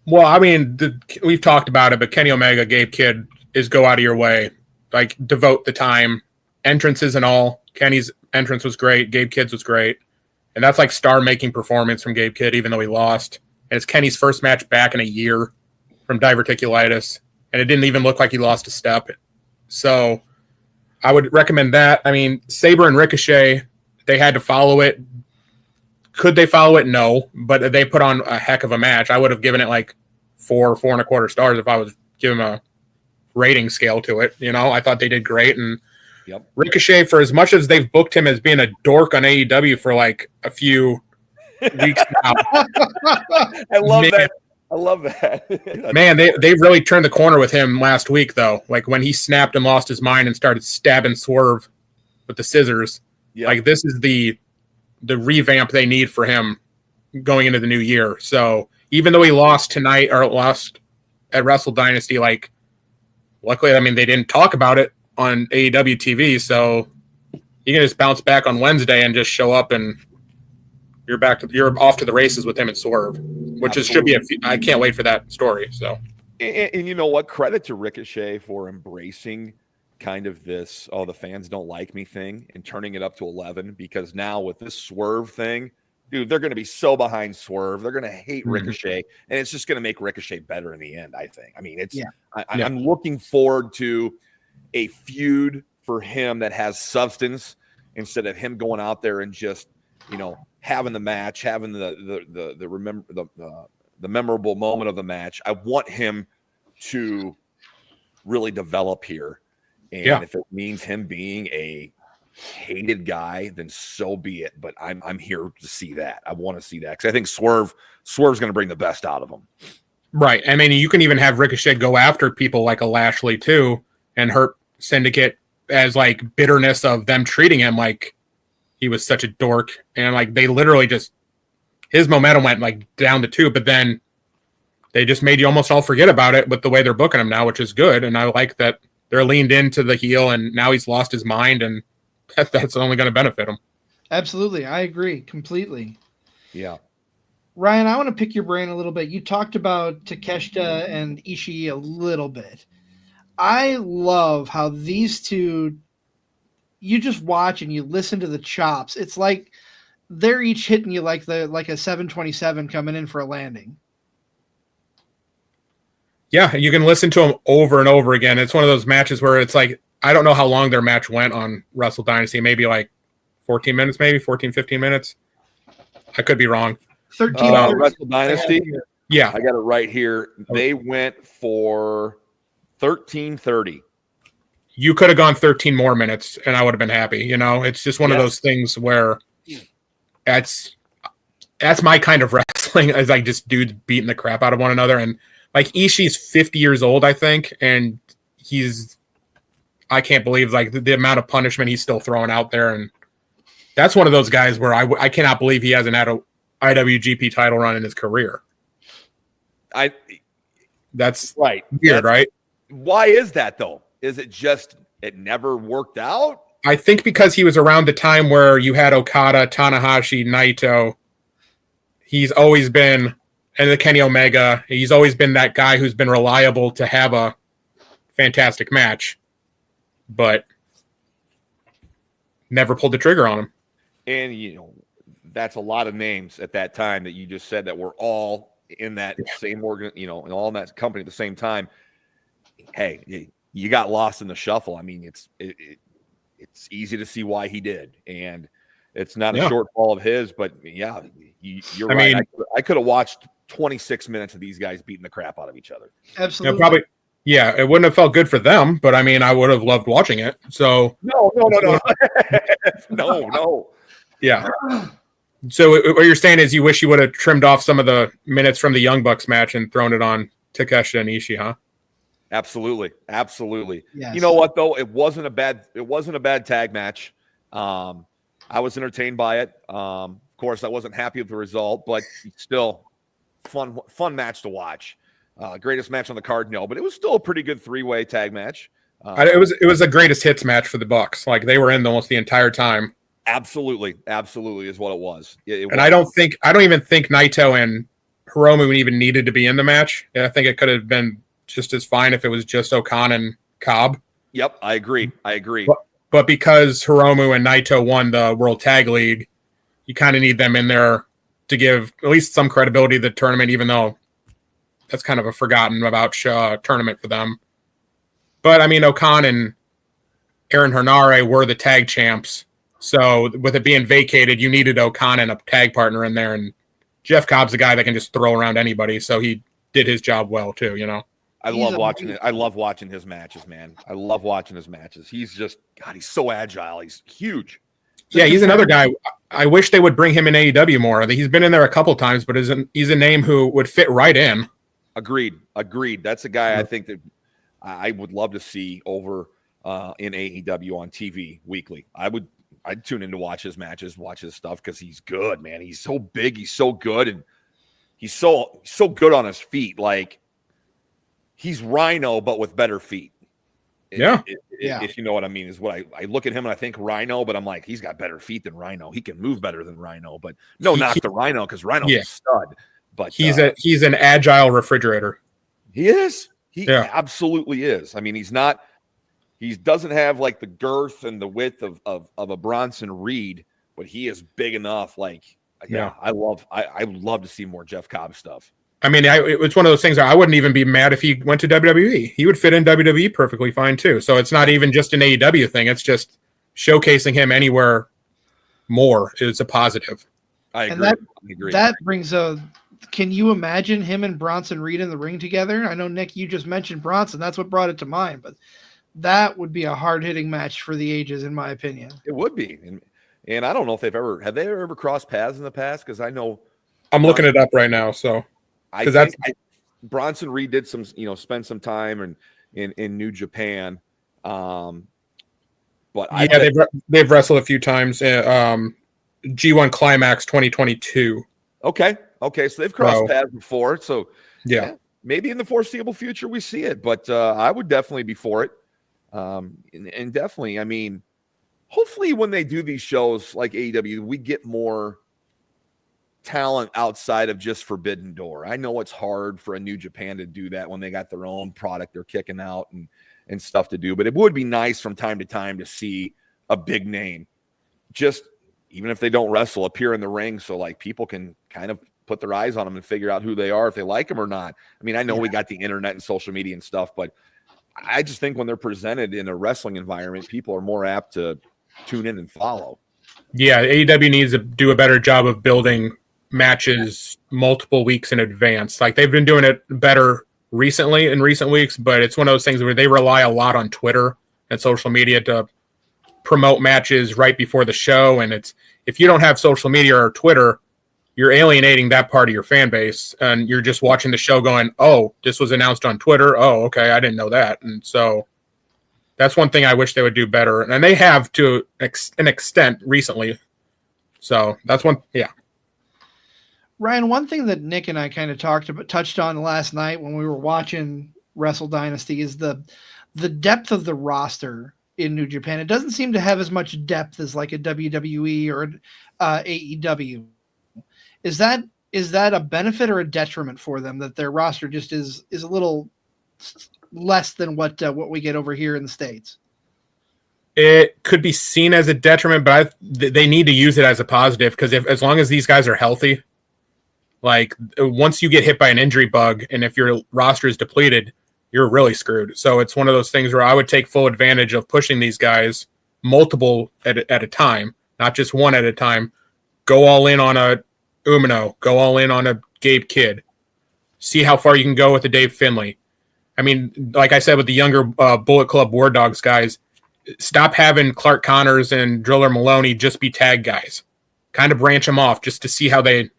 Well, I mean, we've talked about it, but Kenny Omega, Gabe Kidd is go out of your way, like devote the time, entrances and all. Kenny's entrance was great. Gabe Kidd's was great. And that's like star-making performance from Gabe Kidd, even though he lost. And it's Kenny's first match back in a year from diverticulitis. And it didn't even look like he lost a step. So I would recommend that. I mean, Sabre and Ricochet, they had to follow it. Could they follow it? No. But they put on a heck of a match. I would have given it like 4.25 stars if I was giving a rating scale to it. You know, I thought they did great. And Yep. Ricochet, for as much as they've booked him as being a dork on AEW for like a few weeks now. I love that. I love that. Man, they really turned the corner with him last week, though. Like when he snapped and lost his mind and started stabbing Swerve with the scissors. Yep. Like this is the revamp they need for him going into the new year. So even though he lost tonight or lost at Wrestle Dynasty, like luckily, I mean, they didn't talk about it on AEW TV, so you can just bounce back on Wednesday and just show up and you're off to the races with him and Swerve, which is, should be I can't wait for that story. So, and you know what? Credit to Ricochet for embracing kind of this, the fans don't like me thing and turning it up to 11, because now with this Swerve thing, dude, they're going to be so behind Swerve. They're going to hate Ricochet, and it's just going to make Ricochet better in the end, I think. I mean, I'm looking forward to a feud for him that has substance instead of him going out there and just, you know, having the match, having the memorable moment of the match. I want him to really develop here. And if it means him being a hated guy, then so be it. But I'm here to see that. I want to see that because I think Swerve's going to bring the best out of him. Right. I mean, you can even have Ricochet go after people like a Lashley too and hurt Syndicate as like bitterness of them treating him like he was such a dork. And like they literally just, his momentum went like down to 2, but then they just made you almost all forget about it with the way they're booking him now, which is good. And I like that they're leaned into the heel and now he's lost his mind, and that's only going to benefit him. Absolutely. I agree completely. Yeah. Ryan, I want to pick your brain a little bit. You talked about Takeshita and Ishii a little bit. I love how these two, you just watch and you listen to the chops. It's like they're each hitting you like a 727 coming in for a landing. Yeah, you can listen to them over and over again. It's one of those matches where it's like, I don't know how long their match went on Wrestle Dynasty. Maybe like 14 minutes, maybe 14, 15 minutes. I could be wrong. 13. Wrestle Dynasty? Yeah. I got it right here. They went for 13:30. You could have gone 13 more minutes and I would have been happy. You know, it's just one of those things where that's my kind of wrestling, is like just dudes beating the crap out of one another. And like Ishii's 50 years old, I think. And I can't believe like the amount of punishment he's still throwing out there. And that's one of those guys where I cannot believe he hasn't had a IWGP title run in his career. That's right. Weird, right? Why is that though? Is it just it never worked out? I think because he was around the time where you had Okada, Tanahashi, Naito. He's always been, and the Kenny Omega, he's always been that guy who's been reliable to have a fantastic match, but never pulled the trigger on him. And, you know, that's a lot of names at that time that you just said that were all in that same organ, you know, and all in that company at the same time. Hey, you got lost in the shuffle. I mean, it's easy to see why he did, and it's not a shortfall of his. But yeah, you're right. Mean, I could have watched 26 minutes of these guys beating the crap out of each other. Absolutely, probably. Yeah, it wouldn't have felt good for them, but I mean, I would have loved watching it. So no, no. Yeah. So what you're saying is you wish you would have trimmed off some of the minutes from the Young Bucks match and thrown it on Takeshita and Ishii, huh? Absolutely. Yes. You know what though? It wasn't a bad tag match. I was entertained by it. Of course, I wasn't happy with the result, but still fun match to watch. Greatest match on the card, no, but it was still a pretty good 3-way tag match. It was a greatest hits match for the Bucks. Like they were in almost the entire time. Absolutely is what it was. I don't even think Naito and Hiromu even needed to be in the match. I think it could have been just as fine if it was just Okan and Cobb. Yep, I agree. But because Hiromu and Naito won the World Tag League, you kind of need them in there to give at least some credibility to the tournament, even though that's kind of a forgotten about tournament for them. But, I mean, Okan and Aaron Henare were the tag champs. So with it being vacated, you needed Okan and a tag partner in there. And Jeff Cobb's a guy that can just throw around anybody. So he did his job well, too, you know? I love watching it. I love watching his matches, man. I love watching his matches. He's just, God, he's so agile. He's huge. Yeah, he's another guy. I wish they would bring him in AEW more. He's been in there a couple times, but he's a name who would fit right in. Agreed. That's a guy I think that I would love to see over in AEW on TV weekly. I'd tune in to watch his matches, watch his stuff because he's good, man. He's so big, he's so good, and he's so good on his feet. Like he's Rhino, but with better feet. If you know what I mean, is what I look at him and I think Rhino, but I'm like, he's got better feet than Rhino. He can move better than Rhino, but knock to Rhino because Rhino's a stud. But he's an agile refrigerator. He is. He absolutely is. I mean, he doesn't have like the girth and the width of a Bronson Reed, but he is big enough. Like, I love to see more Jeff Cobb stuff. I mean, it's one of those things I wouldn't even be mad if he went to WWE. He would fit in WWE perfectly fine too. So it's not even just an AEW thing. It's just showcasing him anywhere more is a positive. I agree. That brings can you imagine him and Bronson Reed in the ring together? I know, Nick, you just mentioned Bronson. That's what brought it to mind, but that would be a hard-hitting match for the ages, in my opinion. It would be. And I don't know if have they ever crossed paths in the past? Because I know I'm looking it up right now. So Bronson Reed did spend some time in New Japan. But they've wrestled a few times. G1 Climax 2022. Okay. So they've crossed paths before. So maybe in the foreseeable future we see it. But I would definitely be for it. And definitely, I mean, hopefully when they do these shows like AEW, we get more talent outside of just Forbidden Door. I know it's hard for a New Japan to do that when they got their own product they're kicking out and stuff to do, but it would be nice from time to time to see a big name, just even if they don't wrestle, appear in the ring so like people can kind of put their eyes on them and figure out who they are, if they like them or not. I mean, I know we got the internet and social media and stuff, but I just think when they're presented in a wrestling environment, people are more apt to tune in and follow. Yeah, AEW needs to do a better job of building matches multiple weeks in advance. Like they've been doing it better recently in recent weeks, but it's one of those things where they rely a lot on Twitter and social media to promote matches right before the show. And if you don't have social media or Twitter, you're alienating that part of your fan base and you're just watching the show going, oh, this was announced on Twitter. Oh, okay. I didn't know that. And so that's one thing I wish they would do better. And they have to an extent recently. So that's one. Yeah. Ryan, one thing that Nick and I kind of touched on last night when we were watching Wrestle Dynasty is the depth of the roster in New Japan. It doesn't seem to have as much depth as like a WWE or AEW. Is that a benefit or a detriment for them that their roster just is a little less than what we get over here in the States? It could be seen as a detriment, but they need to use it as a positive because as long as these guys are healthy, like once you get hit by an injury bug and if your roster is depleted, you're really screwed. So it's one of those things where I would take full advantage of pushing these guys multiple at a time, not just one at a time. Go all in on a Umino, go all in on a Gabe Kidd. See how far you can go with the Dave Finlay. I mean, like I said with the younger Bullet Club War Dogs guys, stop having Clark Connors and Driller Maloney just be tag guys. Kind of branch them off just to see how they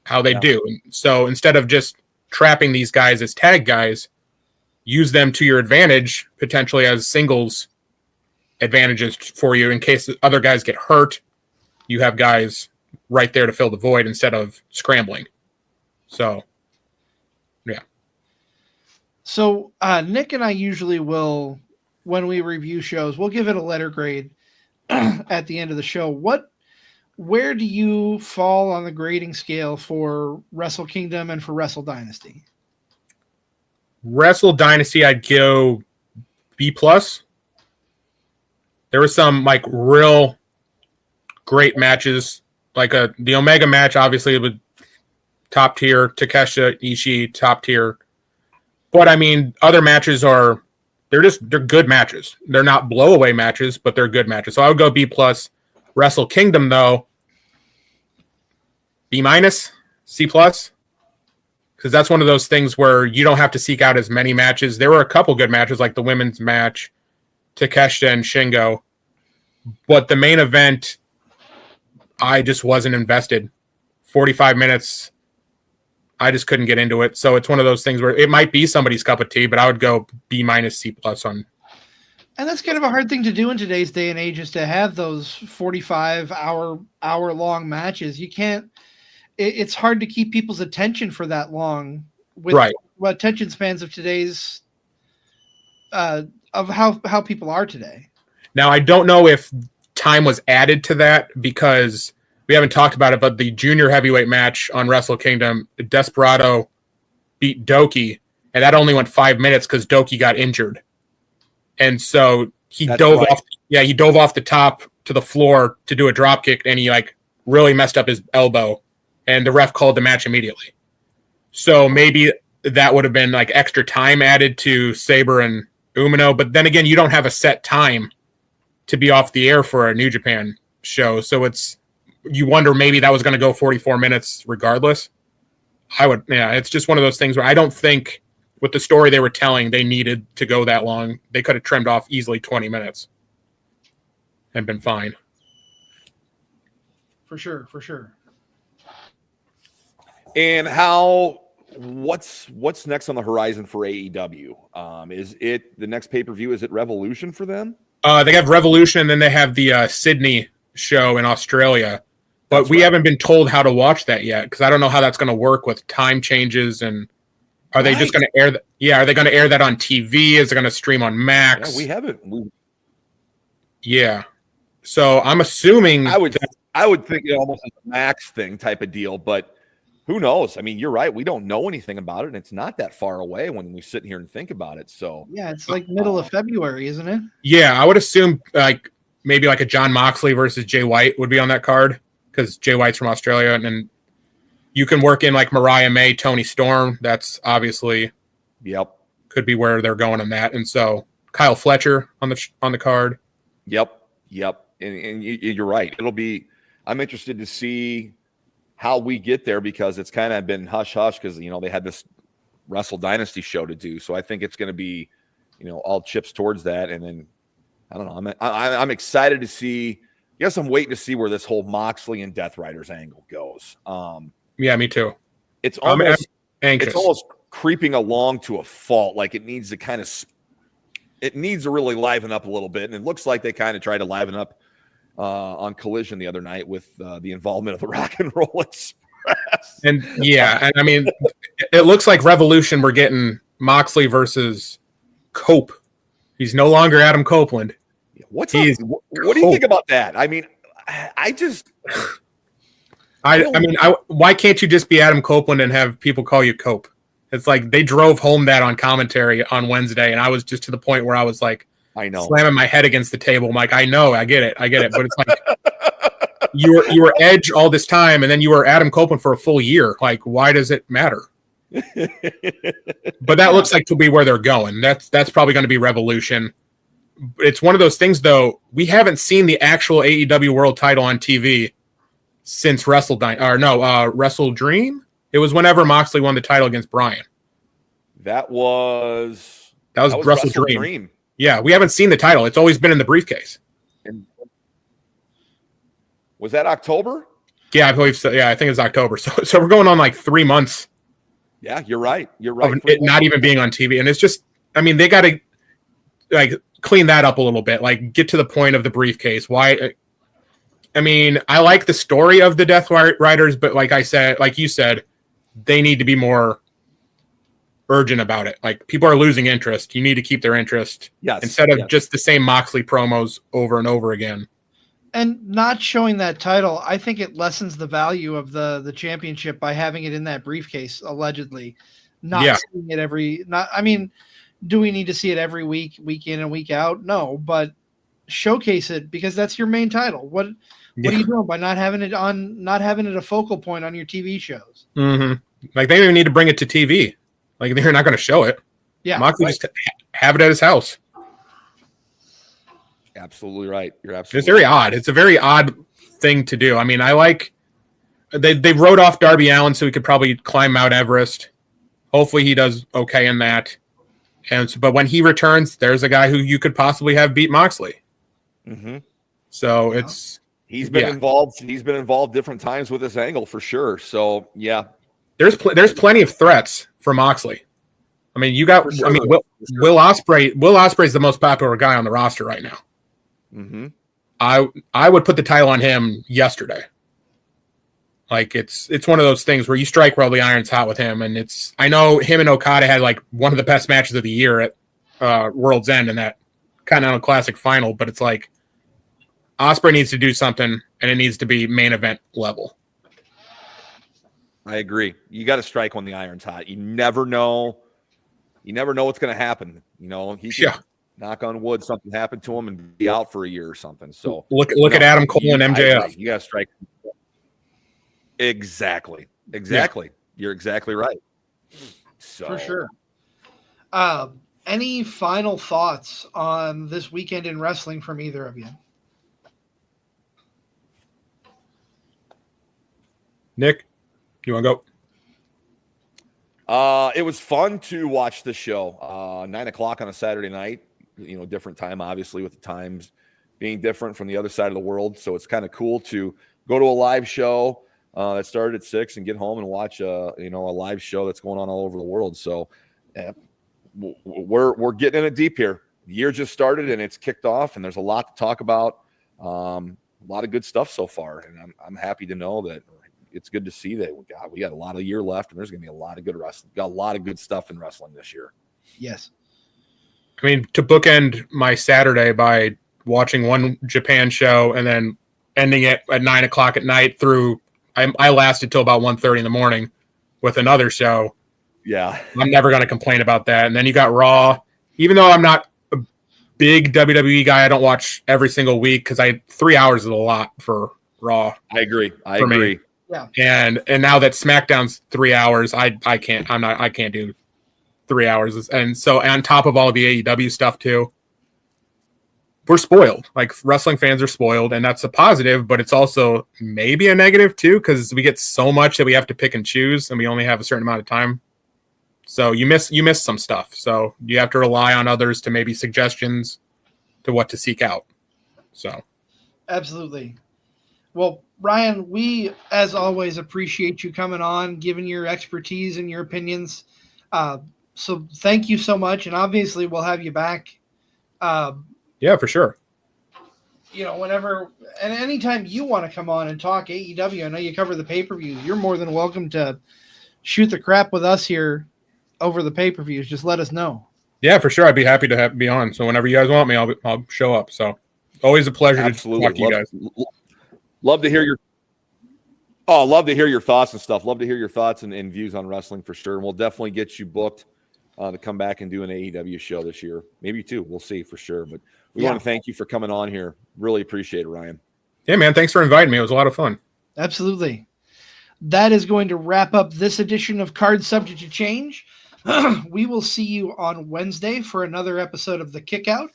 do. And so instead of just trapping these guys as tag guys, use them to your advantage, potentially as singles advantages for you in case other guys get hurt. You have guys right there to fill the void instead of scrambling. So, yeah. So Nick and I usually will, when we review shows, we'll give it a letter grade at the end of the show. What where do you fall on the grading scale for Wrestle Kingdom and for Wrestle Dynasty? Wrestle Dynasty, I'd go B+. There were some like real great matches, like the Omega match, obviously with top tier, Takeshita Ishii, top tier. But I mean, other matches they're good matches. They're not blowaway matches, but they're good matches. So I would go B+. Wrestle Kingdom though, B-, C+. Because that's one of those things where you don't have to seek out as many matches. There were a couple good matches, like the women's match, Takeshita and Shingo. But the main event, I just wasn't invested. 45 minutes, I just couldn't get into it. So it's one of those things where it might be somebody's cup of tea, but I would go B-, C+ on. And that's kind of a hard thing to do in today's day and age, is to have those 45 hour long matches. You can't. It's hard to keep people's attention for that long with attention spans of today's of how people are today. Now, I don't know if time was added to that because we haven't talked about it, but the junior heavyweight match on Wrestle Kingdom, Desperado beat Doki, and that only went 5 minutes because Doki got injured. And so he dove off the top to the floor to do a drop kick, and he like really messed up his elbow. And the ref called the match immediately. So maybe that would have been like extra time added to Sabre and Umino. But then again, you don't have a set time to be off the air for a New Japan show. So you wonder maybe that was going to go 44 minutes regardless. It's just one of those things where I don't think with the story they were telling, they needed to go that long. They could have trimmed off easily 20 minutes and been fine. For sure. And what's next on the horizon for AEW? Is it the next pay-per-view? Is it Revolution for them? They have Revolution, and then they have the Sydney show in Australia. But we haven't been told how to watch that yet because I don't know how that's going to work with time changes. And are they just going to air that? Yeah, are they going to air that on TV? Is it going to stream on Max? Yeah, we haven't. Yeah. So I'm assuming I would think it almost is a Max thing type of deal, but who knows? I mean, you're right. We don't know anything about it, and it's not that far away when we sit here and think about it. So yeah, it's like middle of February, isn't it? Yeah, I would assume like maybe like a John Moxley versus Jay White would be on that card because Jay White's from Australia, and then you can work in like Mariah May, Tony Storm. That's obviously could be where they're going on that, and so Kyle Fletcher on the card. Yep, and you're right. I'm interested to see how we get there because it's kind of been hush-hush because, they had this Wrestle Dynasty show to do. So I think it's going to be, all chips towards that. And then, I don't know, I'm excited to see. Yes, I'm waiting to see where this whole Moxley and Death Riders angle goes. Yeah, me too. It's almost anxious. It's almost creeping along to a fault. Like it needs to really liven up a little bit. And it looks like they kind of tried to liven up on Collision the other night with the involvement of the Rock and Roll Express. And I mean, it looks like Revolution. We're getting Moxley versus Cope. He's no longer Adam Copeland. What do you think about that? I mean, why can't you just be Adam Copeland and have people call you Cope? It's like they drove home that on commentary on Wednesday, and I was just to the point where I was like, I know, slamming my head against the table. I'm like, I know, I get it, but it's like you were Edge all this time, and then you were Adam Copeland for a full year. Like, why does it matter? But that looks like to be where they're going. That's probably going to be Revolution. It's one of those things, though. We haven't seen the actual AEW World Title on TV since Wrestle Dream. It was whenever Moxley won the title against Bryan. That was Wrestle Dream. Yeah, we haven't seen the title. It's always been in the briefcase. Was that October? Yeah, I believe so. Yeah, I think it's October. So we're going on like 3 months. Yeah, you're right. Of it not even being on TV. And it's just, I mean, they got to like clean that up a little bit. Like get to the point of the briefcase. Why? I mean, I like the story of the Death Riders, but like you said, they need to be more urgent about it. Like people are losing interest. You need to keep their interest instead of just the same Moxley promos over and over again. And not showing that title, I think it lessens the value of the championship by having it in that briefcase, allegedly. Not seeing it do we need to see it every week in and week out? No, but showcase it because that's your main title. What are you doing by not having it a focal point on your TV shows? Mm-hmm. Like they don't even need to bring it to TV. Like they're not going to show it. Yeah, Moxley just have it at his house. Absolutely right. You're absolutely. It's very odd. It's a very odd thing to do. I mean, I like they wrote off Darby Allin so he could probably climb Mount Everest. Hopefully, he does okay in that. But when he returns, there's a guy who you could possibly have beat Moxley. Mm-hmm. So he's been involved. He's been involved different times with this angle for sure. So yeah, there's plenty of threats for Moxley. I mean, you got. Sure. I mean, Will Ospreay. Will Ospreay is the most popular guy on the roster right now. Mm-hmm. I would put the title on him yesterday. Like it's one of those things where you strike while the iron's hot with him, and I know him and Okada had like one of the best matches of the year at World's End in that Continental Classic final, but it's like Ospreay needs to do something, and it needs to be main event level. I agree. You got to strike when the iron's hot. You never know. You never know what's going to happen. You know, he could knock on wood, something happened to him and be out for a year or something. So look at Adam Cole and MJF. You got to strike. Exactly. Yeah. You're exactly right. So for sure. Any final thoughts on this weekend in wrestling from either of you? Nick, you want to go? It was fun to watch the show. 9:00 on a Saturday night. You know, different time, obviously, with the times being different from the other side of the world. So it's kind of cool to go to a live show that started at 6 and get home and watch a live show that's going on all over the world. So we're getting in it deep here. The year just started and it's kicked off, and there's a lot to talk about. A lot of good stuff so far, and I'm happy to know that. It's good to see that we got a lot of year left, and there's going to be a lot of good wrestling. Got a lot of good stuff in wrestling this year. Yes. I mean, to bookend my Saturday by watching one Japan show and then ending it at 9:00 at night through, I lasted till about 1:30 in the morning with another show. Yeah. I'm never going to complain about that. And then you got Raw. Even though I'm not a big WWE guy, I don't watch every single week because 3 hours is a lot for Raw. I agree. Me. Yeah. And now that SmackDown's 3 hours, I can't do 3 hours. And so on top of all the AEW stuff too, we're spoiled. Like wrestling fans are spoiled, and that's a positive, but it's also maybe a negative too, because we get so much that we have to pick and choose, and we only have a certain amount of time. So you miss some stuff. So you have to rely on others to maybe suggestions to what to seek out. So absolutely. Well, Ryan, we, as always, appreciate you coming on, giving your expertise and your opinions. So thank you so much. And obviously we'll have you back. Yeah, for sure. You know, whenever and anytime you want to come on and talk AEW, I know you cover the pay-per-views. You're more than welcome to shoot the crap with us here over the pay-per-views. Just let us know. Yeah, for sure. I'd be happy to be on. So whenever you guys want me, I'll show up. So always a pleasure to talk to you guys. Love to hear your thoughts and stuff. Love to hear your thoughts and views on wrestling for sure. And we'll definitely get you booked to come back and do an AEW show this year. Maybe two. We'll see for sure. But we want to thank you for coming on here. Really appreciate it, Ryan. Yeah, man. Thanks for inviting me. It was a lot of fun. Absolutely. That is going to wrap up this edition of Card Subject to Change. We will see you on Wednesday for another episode of The Kickout.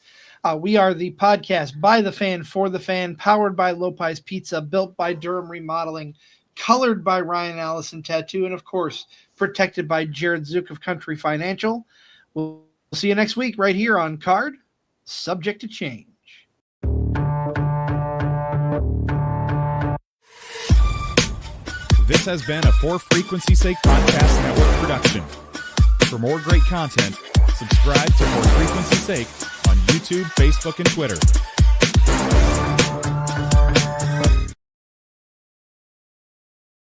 We are the podcast by the fan, for the fan, powered by Lopez Pizza, built by Durham Remodeling, colored by Ryan Allison Tattoo, and of course, protected by Jared Zook of Country Financial. We'll see you next week right here on Card Subject to Change. This has been a For Frequency's Sake Podcast Network production. For more great content, subscribe to For Frequency's Sake on YouTube, Facebook, and Twitter.